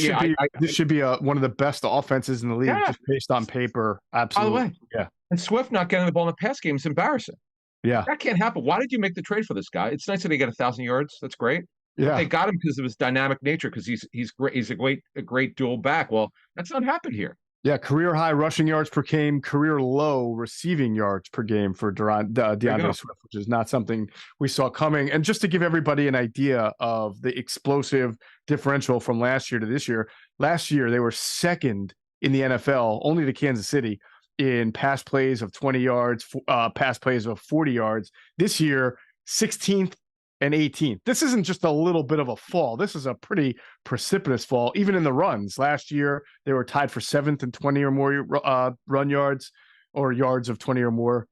should be one of the best offenses in the league, just based on paper. Absolutely. By the way, and Swift not getting the ball in the pass game is embarrassing. Yeah, that can't happen. Why did you make the trade for this guy? It's nice that he got 1,000 yards. That's great. Yeah, they got him because of his dynamic nature. Because he's great. He's a great dual back. Well, that's not happened here. Yeah, career high rushing yards per game, career low receiving yards per game for DeAndre Swift, which is not something we saw coming. And just to give everybody an idea of the explosive differential from last year to this year, last year they were second in the NFL, only to Kansas City, in pass plays of 20 yards, pass plays of 40 yards. This year, 16th and 18th. This isn't just a little bit of a fall. This is a pretty precipitous fall. Even in the runs, last year they were tied for 7th and 20 or more run yards, or yards of 20 or more.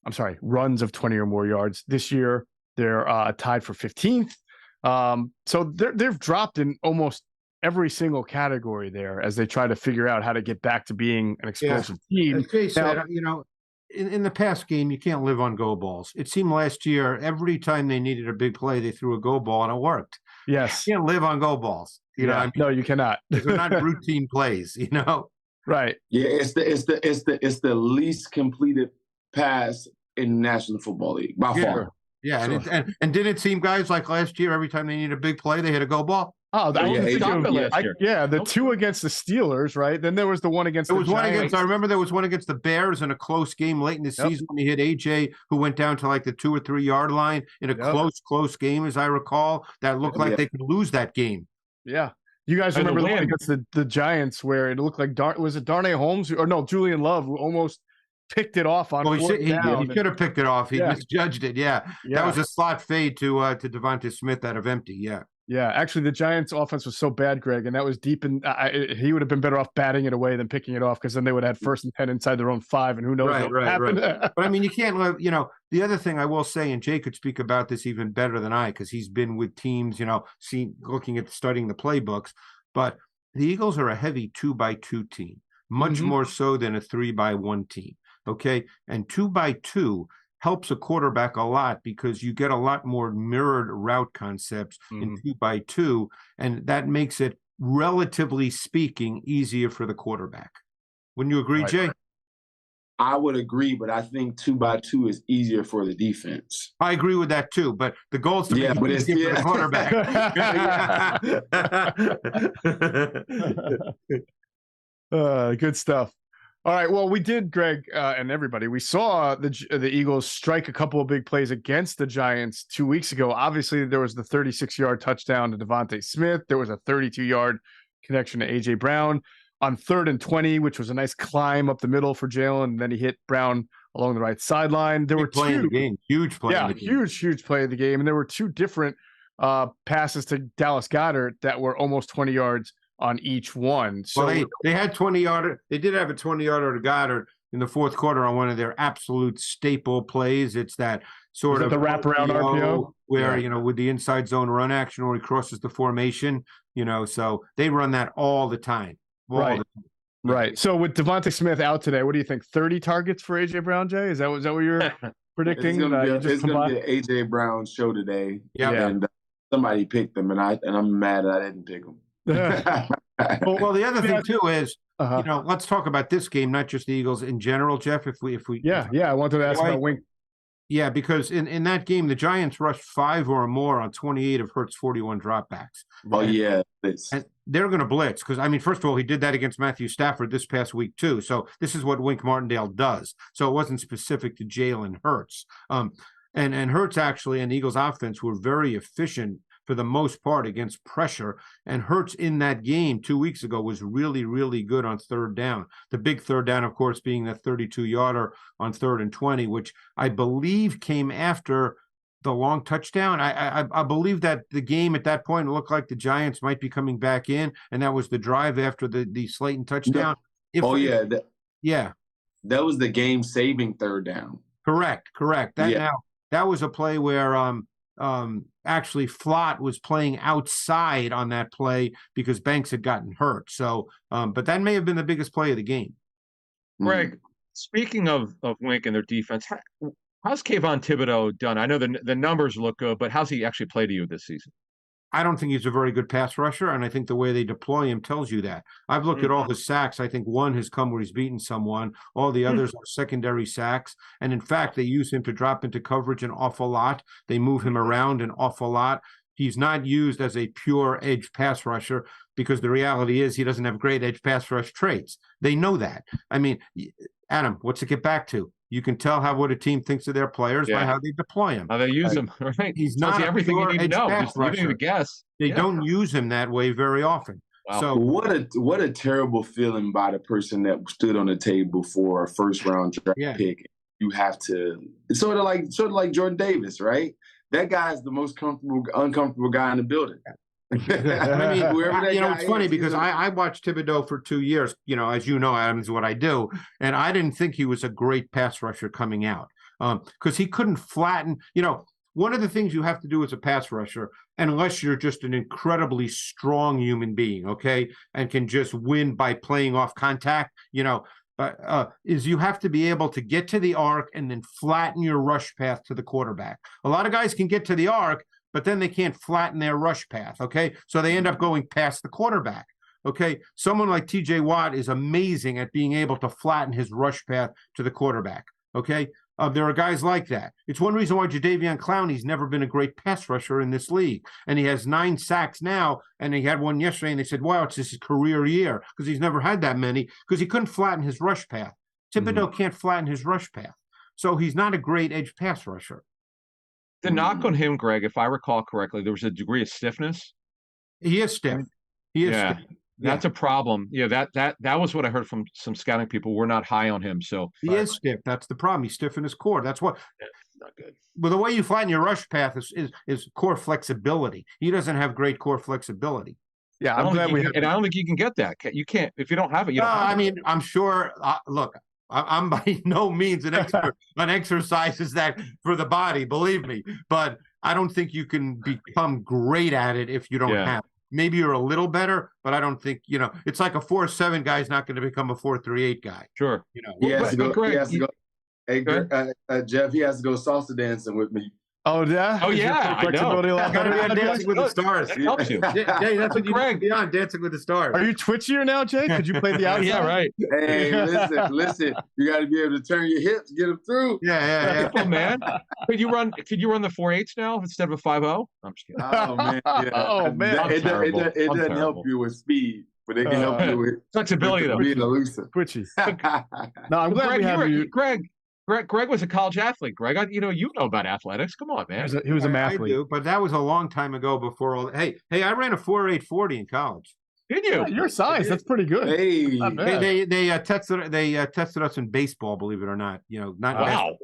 I'm sorry, runs of 20 or more yards. This year they're tied for 15th. So they've dropped in almost every single category there as they try to figure out how to get back to being an explosive team. As Jay said, in the past game, you can't live on go balls. It seemed last year, every time they needed a big play, they threw a go ball and it worked. Yes. You can't live on go balls. You know, no, you cannot. They're not routine plays, Right. Yeah, it's the least completed pass in the National Football League by far. Yeah, and did it seem, guys, like last year, every time they needed a big play, they hit a go ball? Oh, the two against the Steelers, right? Then there was the one against the Giants. I remember there was one against the Bears in a close game late in the season when he hit AJ, who went down to like the 2 or 3 yard line in a close game, as I recall. That looked like they could lose that game. Yeah. You guys remember the one against the Giants where it looked like was it Darnay Holmes or no, Julian Love, who almost picked it off on he should have picked it off. He misjudged it. Yeah. That was a slot fade to Devonta Smith out of empty. Yeah, actually, the Giants' offense was so bad, Greg, and that was deep in. He would have been better off batting it away than picking it off, because then they would have had 1st and 10 inside their own 5, and who knows what would happen. But I mean, you can't live. The other thing I will say, and Jay could speak about this even better than I, because he's been with teams, looking at studying the playbooks. But the Eagles are a heavy 2x2 team, much more so than a 3x1 team. Okay, and 2x2 helps a quarterback a lot because you get a lot more mirrored route concepts in 2x2, and that makes it, relatively speaking, easier for the quarterback. Wouldn't you agree, Jay? I would agree, but I think 2x2 is easier for the defense. I agree with that too, but the goal is to make it easier for the quarterback. Good stuff. All right. Well, we did, Greg, and everybody. We saw the Eagles strike a couple of big plays against the Giants 2 weeks ago. Obviously, there was the 36-yard touchdown to Devontae Smith. There was a 32-yard connection to A.J. Brown on 3rd and 20, which was a nice climb up the middle for Jalen. And then he hit Brown along the right sideline. There were play in the game, huge play. Yeah, in the game. huge play of the game. And there were 2 different passes to Dallas Goedert that were almost 20 yards on each one. So they had 20-yarder. They did have a 20-yarder to Goddard in the fourth quarter on one of their absolute staple plays. It's that sort of the wraparound RPO where, with the inside zone run action where he crosses the formation, so they run that all the time. Right. So with Devontae Smith out today, what do you think? 30 targets for A.J. Brown, Jay? Is that what you're predicting? It's going to be an A.J. Brown show today. Yeah. And somebody picked him, and I'm mad that I didn't pick him. Well, the other thing too is, let's talk about this game, not just the Eagles in general, Jeff. If we I wanted to ask about Wink. Yeah, because in that game, the Giants rushed 5 or more on 28 of Hurts' 41 dropbacks. Oh yeah, and they're going to blitz because first of all, he did that against Matthew Stafford this past week too. So this is what Wink Martindale does. So it wasn't specific to Jalen Hurts. And Hurts actually and the Eagles offense were very efficient for the most part against pressure. And Hurts in that game 2 weeks ago was really, really good on 3rd down. The big 3rd down, of course, being the 32-yarder on 3rd and 20, which I believe came after the long touchdown. I believe that the game at that point looked like the Giants might be coming back in, and that was the drive after the Slayton touchdown. That was the game-saving 3rd down. Correct. That was a play where actually Flott was playing outside on that play because Banks had gotten hurt. So, but that may have been the biggest play of the game. Greg, speaking of Wink and their defense, how's Kayvon Thibodeau done? I know the numbers look good, but how's he actually played to you this season? I don't think he's a very good pass rusher, and I think the way they deploy him tells you that. I've looked at all his sacks. I think one has come where he's beaten someone. All the others are secondary sacks. And in fact, they use him to drop into coverage an awful lot. They move him around an awful lot. He's not used as a pure edge pass rusher because the reality is he doesn't have great edge pass rush traits. They know that. I mean, Adam, what's it get back to? You can tell what a team thinks of their players by how they deploy him. How they use him, right? He's not everything you need to know. Just you need to guess. They don't use him that way very often. Wow. So what a terrible feeling by the person that stood on the table for a 1st-round draft pick. You have to sort of like Jordan Davis, right? That guy's the most uncomfortable guy in the building. It's funny because I watched Thibodeau for 2 years, as you know, Adam, is what I do. And I didn't think he was a great pass rusher coming out because he couldn't flatten. One of the things you have to do as a pass rusher, unless you're just an incredibly strong human being, okay, and can just win by playing off contact, is you have to be able to get to the arc and then flatten your rush path to the quarterback. A lot of guys can get to the arc, but then they can't flatten their rush path, okay? So they end up going past the quarterback, okay? Someone like T.J. Watt is amazing at being able to flatten his rush path to the quarterback, okay? There are guys like that. It's one reason why Jadeveon Clowney's never been a great pass rusher in this league. And he has 9 sacks now, and he had one yesterday, and they said, wow, it's his career year, because he's never had that many, because he couldn't flatten his rush path. Thibodeau can't flatten his rush path. So he's not a great edge pass rusher. The knock on him, Greg, if I recall correctly, there was a degree of stiffness. He is stiff. Stiff. That's a problem. Yeah, that was what I heard from some scouting people. We're not high on him, so he is stiff. That's the problem. He's stiff in his core. That's what. Not good. Well, the way you flatten your rush path is core flexibility. He doesn't have great core flexibility. Yeah, I don't think you can get that. You can't if you don't have it. I'm sure. Look. I'm by no means an expert on exercises that for the body, believe me. But I don't think you can become great at it if you don't have it. Maybe you're a little better, but I don't think, it's like a 4.7 guy is not going to become a 4.38 guy. Sure. He has to go. Hey, Jeff, he has to go salsa dancing with me. Oh, yeah? Oh, yeah. I know. Got to be on Dancing with the Stars. That helps you. Jay, that's what you need to be on, Dancing with the Stars. Are you twitchier now, Jay? Could you play the outside? Yeah, right. Hey, listen. You got to be able to turn your hips, get them through. Yeah. Oh, man. Could you run the 4.8s now instead of a 5.0? I'm just kidding. Oh, man. Yeah. Oh, man. It doesn't help you with speed. but they can help you with flexibility, though. being elusive. Twitchy. No, I'm glad we have you. Greg was a college athlete. Greg, you know about athletics. Come on, man. He was a mathlete. I do, but that was a long time ago. Before all. Hey, I ran a 4.840 in college. Did you? Yeah, your size, that's pretty good. Hey, they tested us in baseball. Believe it or not, not wow.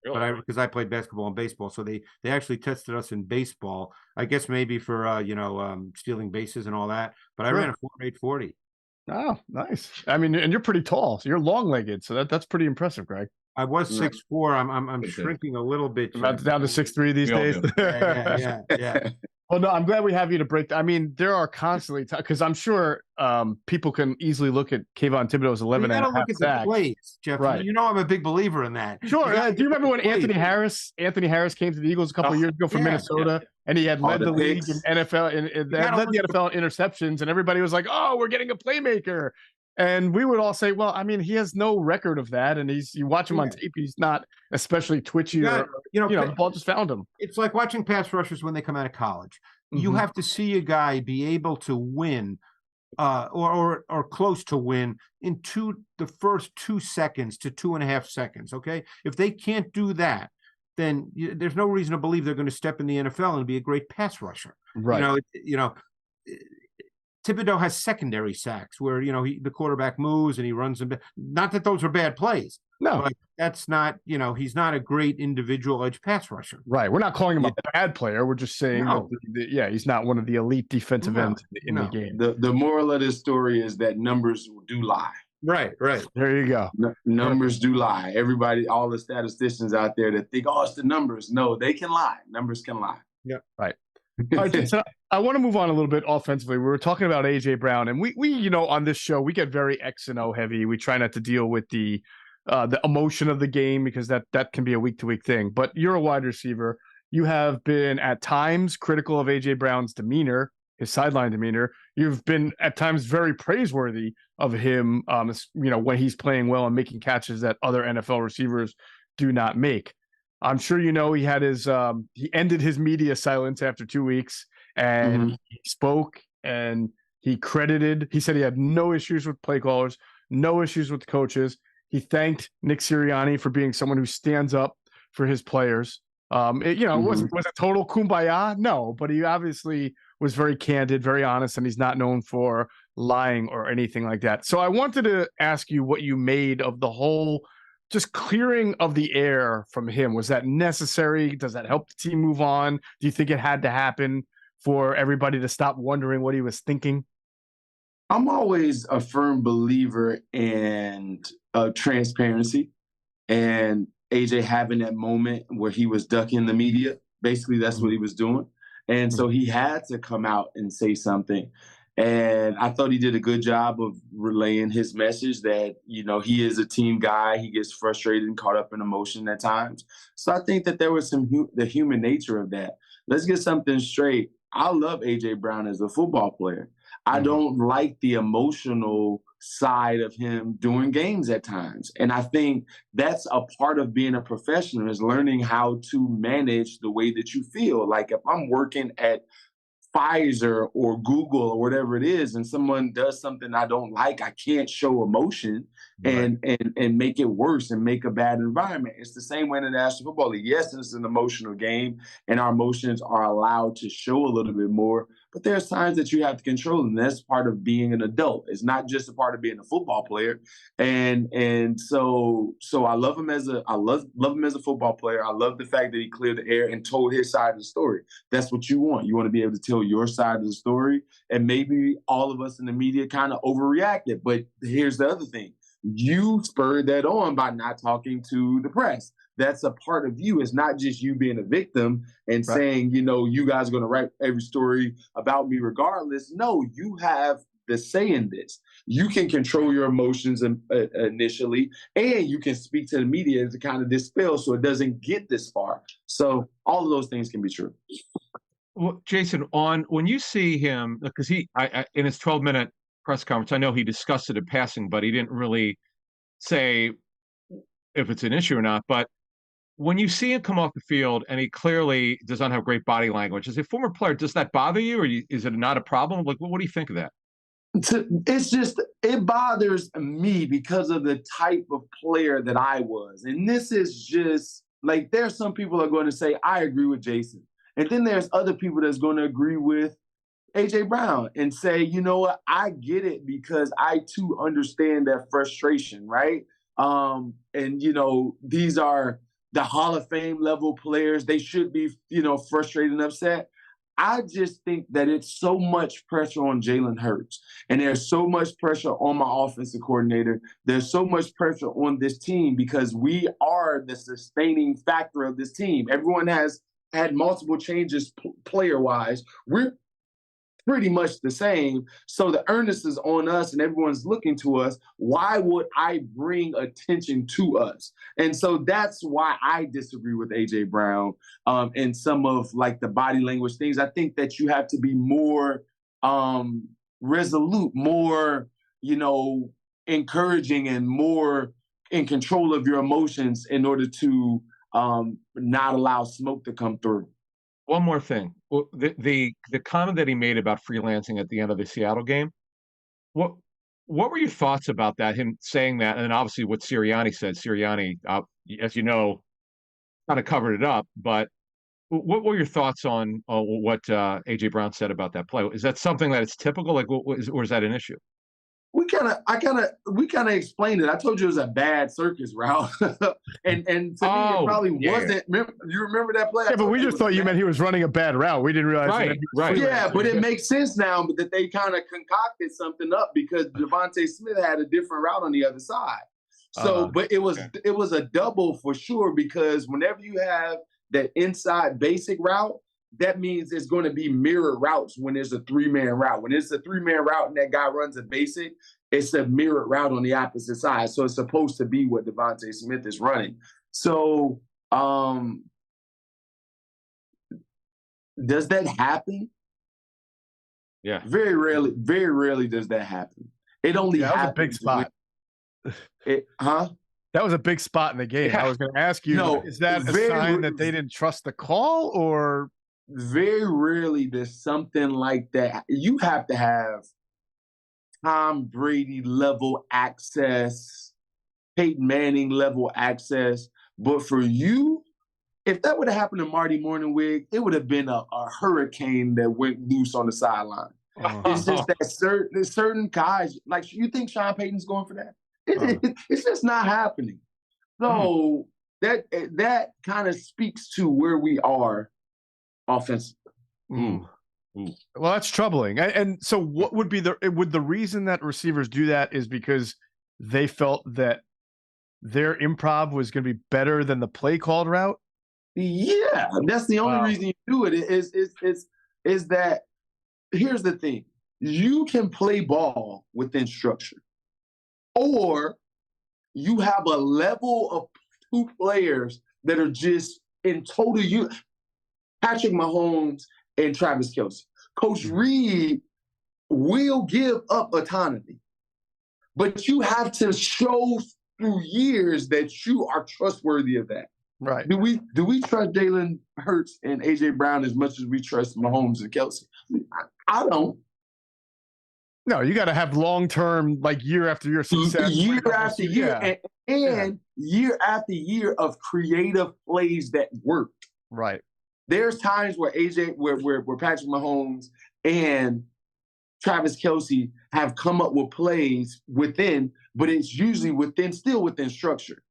But because I played basketball and baseball, so they actually tested us in baseball. I guess maybe for stealing bases and all that. But I ran a 4.840. Oh, nice. I mean, and you're pretty tall, so you're long-legged, so that's pretty impressive, Greg. I was 6'4". I'm shrinking a little bit. About down to 6'3" these days. Yeah. Well, no, I'm glad we have you to break. I mean, there are constantly because I'm sure people can easily look at Kayvon Thibodeau's 11 and a half look at the plays, Jeff. Right. I'm a big believer in that. Sure. Do you remember when Anthony Harris came to the Eagles a couple of years ago from Minnesota, and he had led the league in NFL and led the NFL in interceptions, and everybody was like, "Oh, we're getting a playmaker." And we would all say, well, I mean, he has no record of that. And you watch him on tape, he's not especially twitchy the ball just found him. It's like watching pass rushers when they come out of college. Mm-hmm. You have to see a guy be able to win or close to win in the first 2 seconds to 2.5 seconds. Okay. If they can't do that, then there's no reason to believe they're going to step in the NFL and be a great pass rusher. Right. Thibodeau has secondary sacks where, the quarterback moves and he runs them. Not that those are bad plays. No. But that's not, he's not a great individual edge pass rusher. Right. We're not calling him a bad player. We're just saying that he's not one of the elite defensive ends in the game. The moral of this story is that numbers do lie. Right. There you go. Numbers do lie. Everybody, all the statisticians out there that think, it's the numbers. No, they can lie. Numbers can lie. Yeah. Right. All right, so I want to move on a little bit offensively. We were talking about A.J. Brown, and we on this show, we get very X and O heavy. We try not to deal with the emotion of the game because that can be a week-to-week thing. But you're a wide receiver. You have been at times critical of A.J. Brown's demeanor, his sideline demeanor. You've been at times very praiseworthy of him, when he's playing well and making catches that other NFL receivers do not make. I'm sure he had he ended his media silence after 2 weeks and he spoke and he said he had no issues with play callers, no issues with coaches. He thanked Nick Sirianni for being someone who stands up for his players. Was it total kumbaya? No, but he obviously was very candid, very honest, and he's not known for lying or anything like that. So I wanted to ask you what you made of the whole just clearing of the air from him. Was that necessary? Does that help the team move on? Do you think it had to happen for everybody to stop wondering what he was thinking? I'm always a firm believer in transparency and AJ having that moment where he was ducking the media. Basically, that's what he was doing. And so he had to come out and say something. And I thought he did a good job of relaying his message that, he is a team guy. He gets frustrated and caught up in emotion at times. So I think that there was the human nature of that. Let's get something straight. I love A.J. Brown as a football player. I don't like the emotional side of him during games at times. And I think that's a part of being a professional is learning how to manage the way that you feel. Like if I'm working at Pfizer or Google or whatever it is, and someone does something I don't like, I can't show emotion and make it worse and make a bad environment. It's the same way in the National Football League. Yes, it's an emotional game, and our emotions are allowed to show a little bit more. But there's times that you have to control them. That's part of being an adult. It's not just a part of being a football player. And so I love him as him as a football player. I love the fact that he cleared the air and told his side of the story. That's what you want. You want to be able to tell your side of the story. And maybe all of us in the media kind of overreacted. But here's the other thing. You spurred that on by not talking to the press. That's a part of you. It's not just you being a victim and saying, you guys are going to write every story about me regardless. No, you have the say in this. You can control your emotions initially, and you can speak to the media to kind of dispel so it doesn't get this far. So all of those things can be true. Well, Jason, when you see him, because in his 12-minute press conference, I know he discussed it in passing, but he didn't really say if it's an issue or not. But when you see him come off the field and he clearly does not have great body language, as a former player, does that bother you, or is it not a problem? Like, what do you think of that? It bothers me because of the type of player that I was. And this is just like, there's some people are going to say, I agree with Jason. And then there's other people that's going to agree with AJ Brown and say, you know what, I get it because I too understand that frustration, right? And, you know, these are the Hall of Fame level players. They should be, you know, frustrated and upset. I just think that it's so much pressure on Jalen Hurts, and there's so much pressure on my offensive coordinator. There's so much pressure on this team because we are the sustaining factor of this team. Everyone has had multiple changes player-wise. We're pretty much the same. So the earnest is on us and everyone's looking to us. Why would I bring attention to us? And so that's why I disagree with AJ Brown and some of like the body language things. I think that you have to be more resolute, more, you know, encouraging and more in control of your emotions in order to not allow smoke to come through. One more thing. Well, the comment that he made about freelancing at the end of the Seattle game, what were your thoughts about that? Him saying that, and then obviously what Sirianni said. Sirianni, as you know, kind of covered it up. But what were your thoughts on what AJ Brown said about that play? Is that something that is typical, like, or is that an issue? We kind of explained it. I told you it was a bad circus route, and to me it probably wasn't. You remember that play? Yeah, but we just thought you meant he was running a bad route. We didn't realize. Right. Yeah, but it makes sense now that they kind of concocted something up because Devontae Smith had a different route on the other side. So, but it was a double for sure because whenever you have that inside basic route, that means it's going to be mirror routes when there's a three-man route. When it's a three-man route and that guy runs a basic, it's a mirror route on the opposite side. So it's supposed to be what Devontae Smith is running. So does that happen? Yeah. Very rarely does that happen. It only happens. That was a big spot. That was a big spot in the game. Yeah. I was going to ask you, is that a sign that they didn't trust the call or? Very rarely does something like that. You have to have Tom Brady level access, Peyton Manning level access. But for you, if that would have happened to Marty Morningwig, it would have been a hurricane that went loose on the sideline. It's just that certain guys, like, you think Sean Payton's going for that? It's just not happening. So that kind of speaks to where we are offensively. Well, that's troubling. And so what would be the reason that receivers do that is because they felt that their improv was going to be better than the play called route? Yeah, that's the only reason you do it is that here's the thing. You can play ball within structure, or you have a level of two players that are just in total Patrick Mahomes and Travis Kelce. Coach Reed will give up autonomy, but you have to show through years that you are trustworthy of that. Right. Do we trust Jalen Hurts and AJ Brown as much as we trust Mahomes and Kelce? I don't. No, you got to have long-term, like year after year success. Year after year. And year after year of creative plays that work. Right. There's times where where Patrick Mahomes and Travis Kelce have come up with plays within, but it's usually still within structure.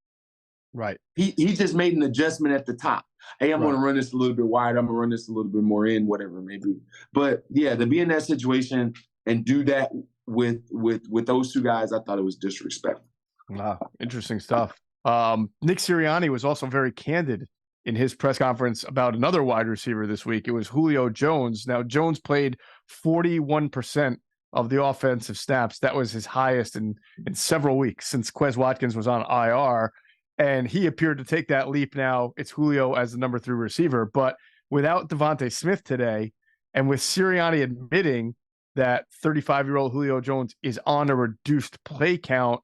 Right. He just made an adjustment at the top. Hey, I'm going to run this a little bit wide. I'm going to run this a little bit more in, whatever it may be. But yeah, to be in that situation and do that with those two guys, I thought it was disrespectful. Wow, interesting stuff. Nick Sirianni was also very candid in his press conference about another wide receiver this week. It was Julio Jones. Now, Jones played 41% of the offensive snaps. That was his highest in several weeks since Quez Watkins was on IR. And he appeared to take that leap now. It's Julio as the number 3 receiver. But without Devontae Smith today, and with Sirianni admitting that 35-year-old Julio Jones is on a reduced play count,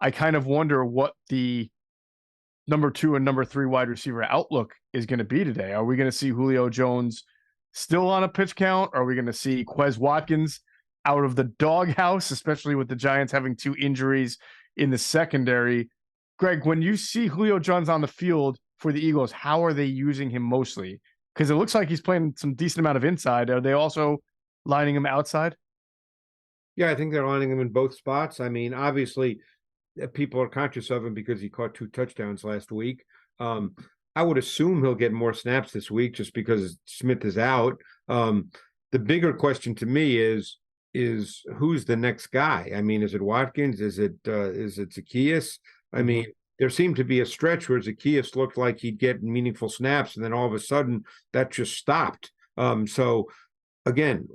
I kind of wonder what the number 2 and number 3 wide receiver outlook is going to be today. Are we going to see Julio Jones still on a pitch count? Are we going to see Quez Watkins out of the doghouse, especially with the Giants having 2 injuries in the secondary. Greg, when you see Julio Jones on the field for the Eagles, how are they using him mostly? Because it looks like he's playing some decent amount of inside. Are they also lining him outside? Yeah, I think they're lining him in both spots. I mean, obviously, people are conscious of him because he caught 2 touchdowns last week. I would assume he'll get more snaps this week just because Smith is out. The bigger question to me is who's the next guy? I mean, is it Watkins? Is it Zaccheaus? I mean, there seemed to be a stretch where Zaccheaus looked like he'd get meaningful snaps, and then all of a sudden that just stopped. So again,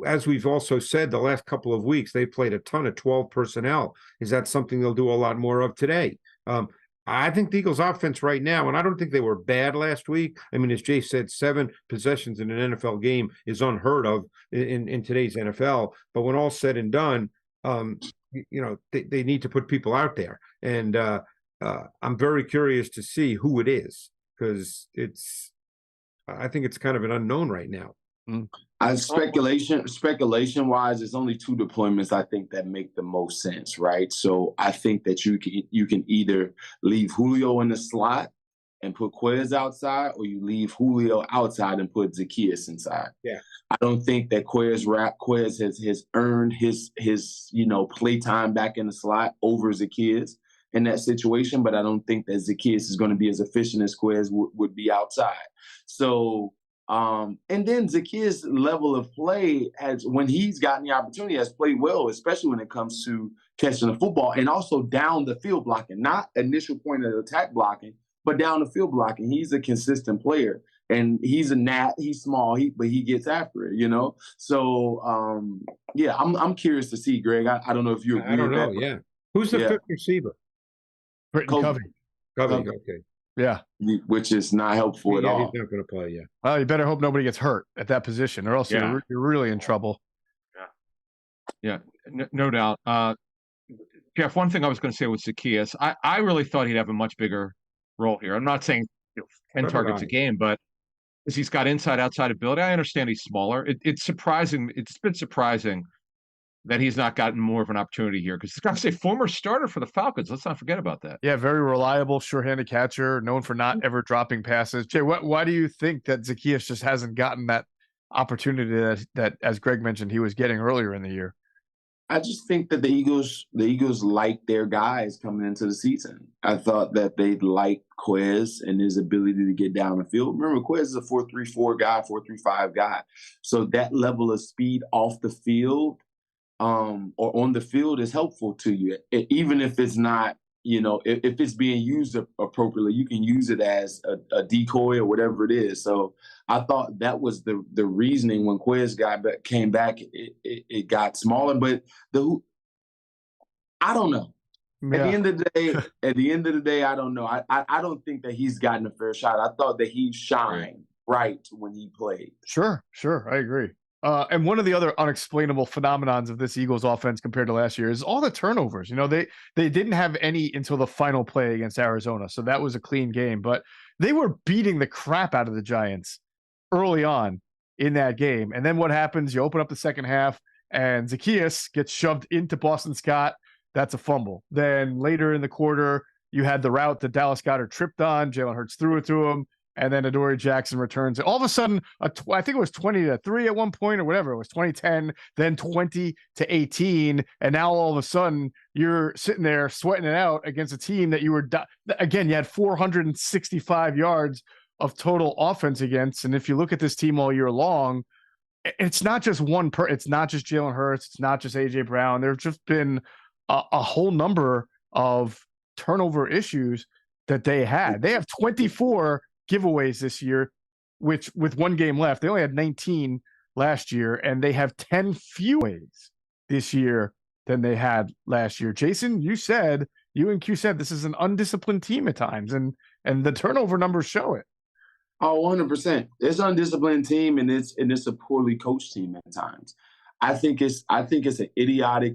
as we've also said, the last couple of weeks, they've played a ton of 12 personnel. Is that something they'll do a lot more of today? I think the Eagles offense right now, and I don't think they were bad last week. I mean, as Jay said, 7 possessions in an NFL game is unheard of in today's NFL. But when all's said and done, they need to put people out there. And I'm very curious to see who it is, because I think it's kind of an unknown right now. Speculation wise, there's only 2 deployments I think that make the most sense, right? So I think that you can either leave Julio in the slot and put Quez outside, or you leave Julio outside and put Zaccheaus inside. Yeah, I don't think that Quez has earned his play time back in the slot over Zaccheaus in that situation, but I don't think that Zaccheaus is going to be as efficient as Quez would be outside. So. And then Zaccheaus' level of play when he's gotten the opportunity, has played well, especially when it comes to catching the football and also down the field blocking, not initial point of attack blocking, but down the field blocking. He's a consistent player, and he's a gnat. He's small, but he gets after it, So, I'm curious to see, Greg. I don't know if you agree. I don't know. Yeah. Who's the 5th receiver? Britton Covey. Okay. Yeah. Which is not helpful at all. He's not going to play, yeah. Well, you better hope nobody gets hurt at that position, or else you're really in trouble. Yeah, no doubt. Geoff, one thing I was going to say with Zaccheaus, I really thought he'd have a much bigger role here. I'm not saying 10 targets a game, but as he's got inside-outside ability, I understand he's smaller. It's surprising. It's been surprising that he's not gotten more of an opportunity here, because this guy's a former starter for the Falcons. Let's not forget about that. Yeah, very reliable, sure-handed catcher, known for not ever dropping passes. Jay, why do you think that Zaccheaus just hasn't gotten that opportunity that, as Greg mentioned, he was getting earlier in the year? I just think that the Eagles like their guys coming into the season. I thought that they'd like Quez and his ability to get down the field. Remember, Quez is a 4.34 guy, 4.35 guy. So that level of speed off the field or on the field is helpful to you, even if it's not, if it's being used appropriately. You can use it as a decoy or whatever it is. So I thought that was the reasoning when Quez came back. It got smaller, but I don't know. Yeah. At the end of the day, I don't know. I don't think that he's gotten a fair shot. I thought that he shined right when he played. Sure, I agree. And one of the other unexplainable phenomenons of this Eagles offense compared to last year is all the turnovers. They didn't have any until the final play against Arizona, so that was a clean game. But they were beating the crap out of the Giants early on in that game. And then what happens? You open up the second half, and Zaccheaus gets shoved into Boston Scott. That's a fumble. Then later in the quarter, you had the route that Dallas Goedert tripped on. Jalen Hurts threw it to him. And then Adoree Jackson returns it. All of a sudden, I think it was 20-3 at one point or whatever. It was 20-10, then 20-18. And now all of a sudden, you're sitting there sweating it out against a team that you were, again, you had 465 yards of total offense against. And if you look at this team all year long, it's not just it's not just Jalen Hurts. It's not just A.J. Brown. There's just been a whole number of turnover issues that they had. They have 24 giveaways this year, which with one game left, they only had 19 last year, and they have 10 fewer this year than they had last year. Jason, you and Q said this is an undisciplined team at times, and the turnover numbers show it. Oh, 100%. It's an undisciplined team, and it's a poorly coached team at times. I think it's an idiotic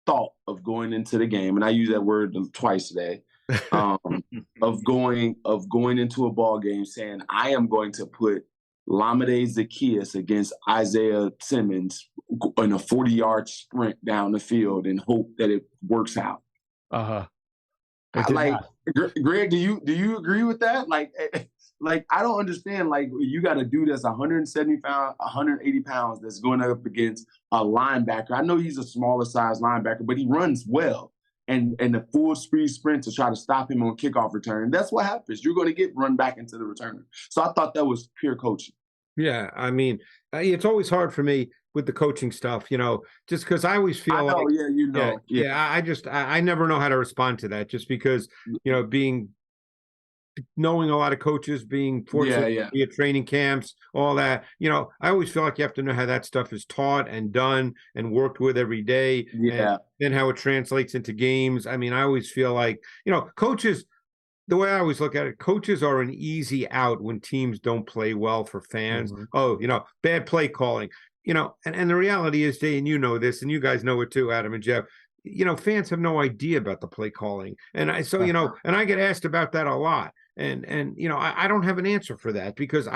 thought of going into the game, and I use that word twice today. Of going into a ball game saying I am going to put Lamade Zacchaeus against Isaiah Simmons in a 40-yard sprint down the field and hope that it works out. Like, Greg, do you agree with that? Like I don't understand. Like, you got a dude that's 170 pounds, 180 pounds that's going up against a linebacker. I know he's a smaller size linebacker, but he runs well. And the full speed sprint to try to stop him on kickoff return. That's what happens. You're going to get run back into the returner. So I thought that was pure coaching. Yeah, I mean, it's always hard for me with the coaching stuff, just because I always feel I never know how to respond to that, just because, knowing a lot of coaches, being fortunate to be at training camps, all that, I always feel like you have to know how that stuff is taught and done and worked with every day. And then how it translates into games. I mean, I always feel like, coaches, the way I always look at it, coaches are an easy out when teams don't play well for fans. Bad play calling, and the reality is, Jay, and you know this, and you guys know it too, Adam and Jeff, fans have no idea about the play calling. And and I get asked about that a lot. And I don't have an answer for that, because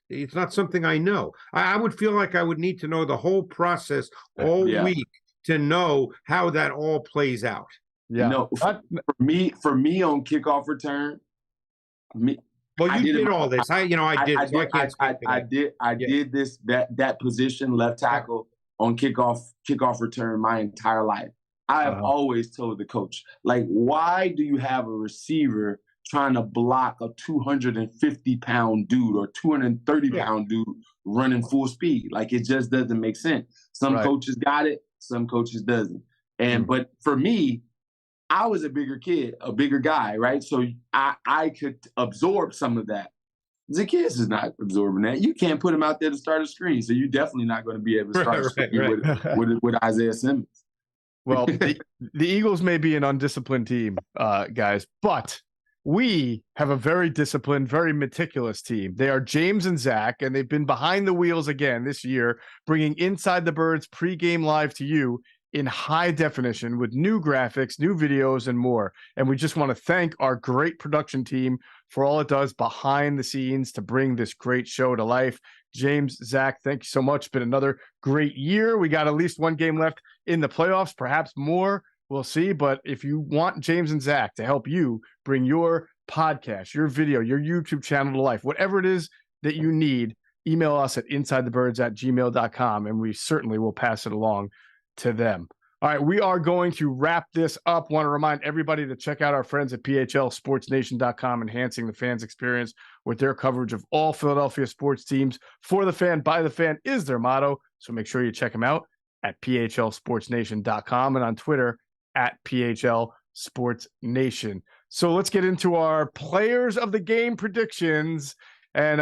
it's not something I know. I would feel like I would need to know the whole process all week to know how that all plays out. Yeah. For me on kickoff return, well, you did all this. I did this that position, left tackle, on kickoff return my entire life. I have always told the coach, like, why do you have a receiver trying to block a 250-pound dude or 230-pound dude running full speed? Like, it just doesn't make sense. Some coaches got it, some coaches doesn't. And but for me, I was a bigger kid, a bigger guy, right? So I could absorb some of that. Zacchaeus is not absorbing that. You can't put him out there to start a screen, so you're definitely not going to be able to start a screen with Isaiah Simmons. Well, the Eagles may be an undisciplined team, guys, but we have a very disciplined, very meticulous team. They are James and Zach, and they've been behind the wheels again this year, bringing Inside the Birds pregame live to you in high definition with new graphics, new videos, and more. And we just want to thank our great production team for all it does behind the scenes to bring this great show to life. James, Zach, thank you so much. It's been another great year. We got at least one game left in the playoffs, perhaps more. We'll see. But if you want James and Zach to help you bring your podcast, your video, your YouTube channel to life, whatever it is that you need, email us at insidethebirds@gmail.com, and we certainly will pass it along to them. All right, we are going to wrap this up. Want to remind everybody to check out our friends at PHLSportsNation.com, enhancing the fans' experience with their coverage of all Philadelphia sports teams. For the fan, by the fan is their motto. So make sure you check them out at PHLSportsNation.com and on Twitter at PHLSportsNation. So let's get into our players of the game predictions. And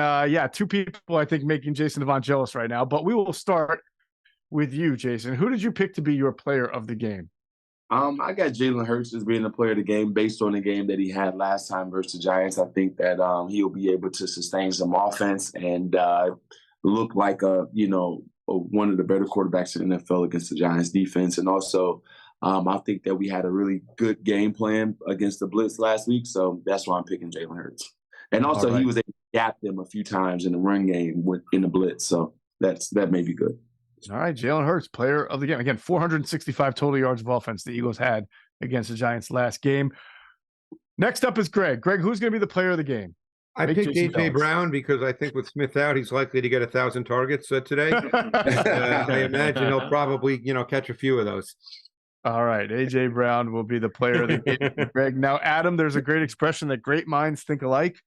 two people I think making Jason Avant jealous right now, but we will start with you, Jason. Who did you pick to be your player of the game? I got Jalen Hurts as being the player of the game based on the game that he had last time versus the Giants. I think that he'll be able to sustain some offense and look like one of the better quarterbacks in the NFL against the Giants defense. And also, I think that we had a really good game plan against the blitz last week, so that's why I'm picking Jalen Hurts. And also, he was able to gap them a few times in the run game in the blitz, so that may be good. All right, Jalen Hurts, player of the game. Again, 465 total yards of offense the Eagles had against the Giants last game. Next up is Greg. Greg, who's going to be the player of the game? I picked A.J. Brown because I think with Smith out, he's likely to get 1,000 targets today. I imagine he'll probably, catch a few of those. All right, A.J. Brown will be the player of the game, Greg. Now, Adam, there's a great expression that great minds think alike.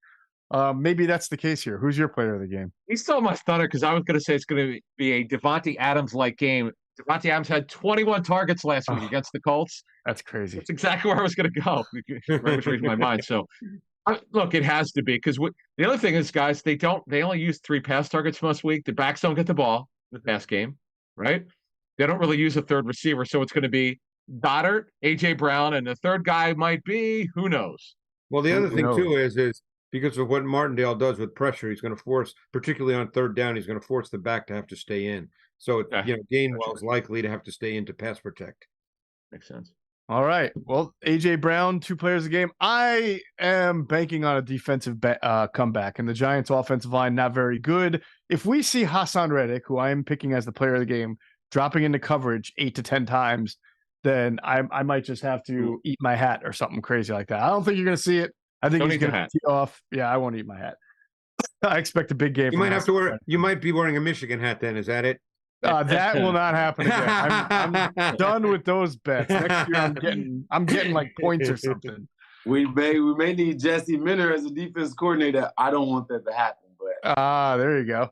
Maybe that's the case here. Who's your player of the game? He stole my thunder because I was going to say it's going to be a Davante Adams-like game. Davante Adams had 21 targets last week against the Colts. That's crazy. That's exactly where I was going to go. Right was reading my mind. So, look, it has to be because the other thing is, guys, they only use 3 pass targets most week. The backs don't get the ball in the pass game, right? They don't really use a third receiver, so it's going to be Goddard, A.J. Brown, and the third guy might be who knows. Well, the other thing too is because of what Martindale does with pressure, he's going to force, particularly on third down, he's going to force the back to have to stay in. So, Gainwell's likely to have to stay in to pass protect. Makes sense. All right. Well, AJ Brown, 2 players a game. I am banking on a defensive comeback, and the Giants' offensive line not very good. If we see Hassan Reddick, who I am picking as the player of the game, dropping into coverage 8 to 10 times, then I might just have to eat my hat or something crazy like that. I don't think you're going to see it. I think he's going to tee off. Yeah, I won't eat my hat. I expect a big game. You might have to wear. You might be wearing a Michigan hat then. Is that it? That will not happen again. I'm done with those bets. Next year, I'm getting like points or something. We may need Jesse Minter as a defense coordinator. I don't want that to happen, but there you go.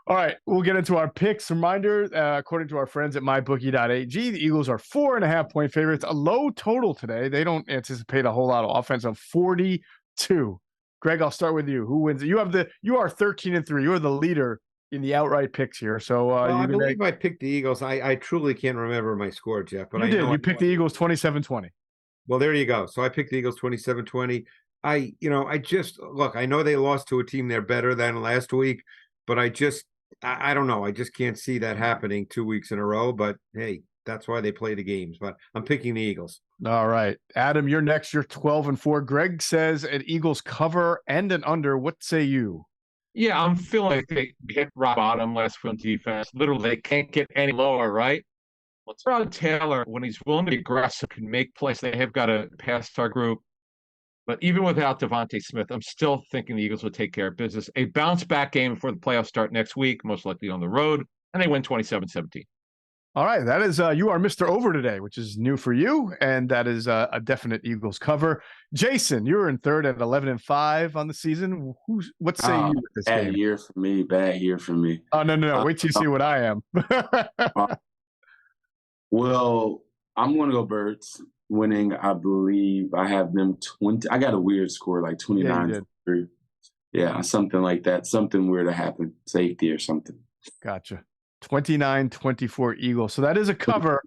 All right, we'll get into our picks. Reminder: according to our friends at mybookie.ag, the Eagles are 4.5-point favorites. A low total today. They don't anticipate a whole lot of offense of 42. Greg, I'll start with you. Who wins? You are 13-3. You are the leader in the outright picks here. So I believe I picked the Eagles. I truly can't remember my score, Jeff. But you picked the Eagles 27-20. Well, there you go. So I picked the Eagles 27-20. I just look. I know they lost to a team they're better than last week, but I don't know. I just can't see that happening 2 weeks in a row. But hey, that's why they play the games. But I'm picking the Eagles. All right, Adam, you're next. You're 12-4. Greg says an Eagles cover and an under. What say you? Yeah, I'm feeling like they hit rock bottom last week on defense. Literally, they can't get any lower, right? Well, Tyrod Taylor, when he's willing to be aggressive, can make plays. They have got a pass to our group. But even without Devontae Smith, I'm still thinking the Eagles will take care of business. A bounce-back game before the playoffs start next week, most likely on the road, and they win 27-17. All right, that is you are Mr. Over today, which is new for you, and that is a definite Eagles cover. Jason, you're in third at 11-5 on the season. What say you with this game? Bad year for me. Oh no! Wait till you see what I am. Well, I'm going to go Birds winning. I believe I have them 20. I got a weird score, like 29. Yeah, something like that. Something weird to happen, safety or something. Gotcha. 29-24 Eagles. So that is a cover,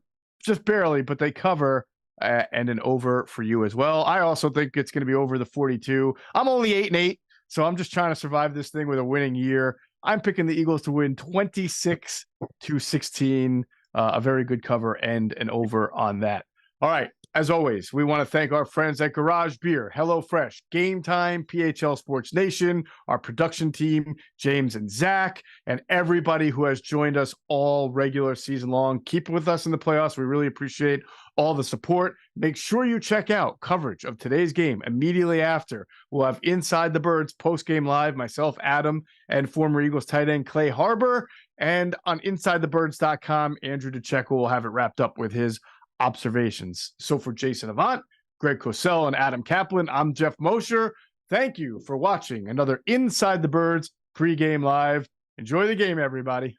just barely, but they cover and an over for you as well. I also think it's going to be over the 42. I'm only 8-8, so I'm just trying to survive this thing with a winning year. I'm picking the Eagles to win 26-16. A very good cover and an over on that. All right. As always, we want to thank our friends at Garage Beer, HelloFresh, Game Time, PHL Sports Nation, our production team, James and Zach, and everybody who has joined us all regular season long. Keep with us in the playoffs. We really appreciate all the support. Make sure you check out coverage of today's game immediately after. We'll have Inside the Birds post-game live, myself, Adam, and former Eagles tight end Clay Harbor. And on insidethebirds.com, Andrew DeCecco will have it wrapped up with his observations. So for Jason Avant, Greg Cosell, and Adam Caplan, I'm Geoff Mosher. Thank you for watching another Inside the Birds pregame live. Enjoy the game, everybody.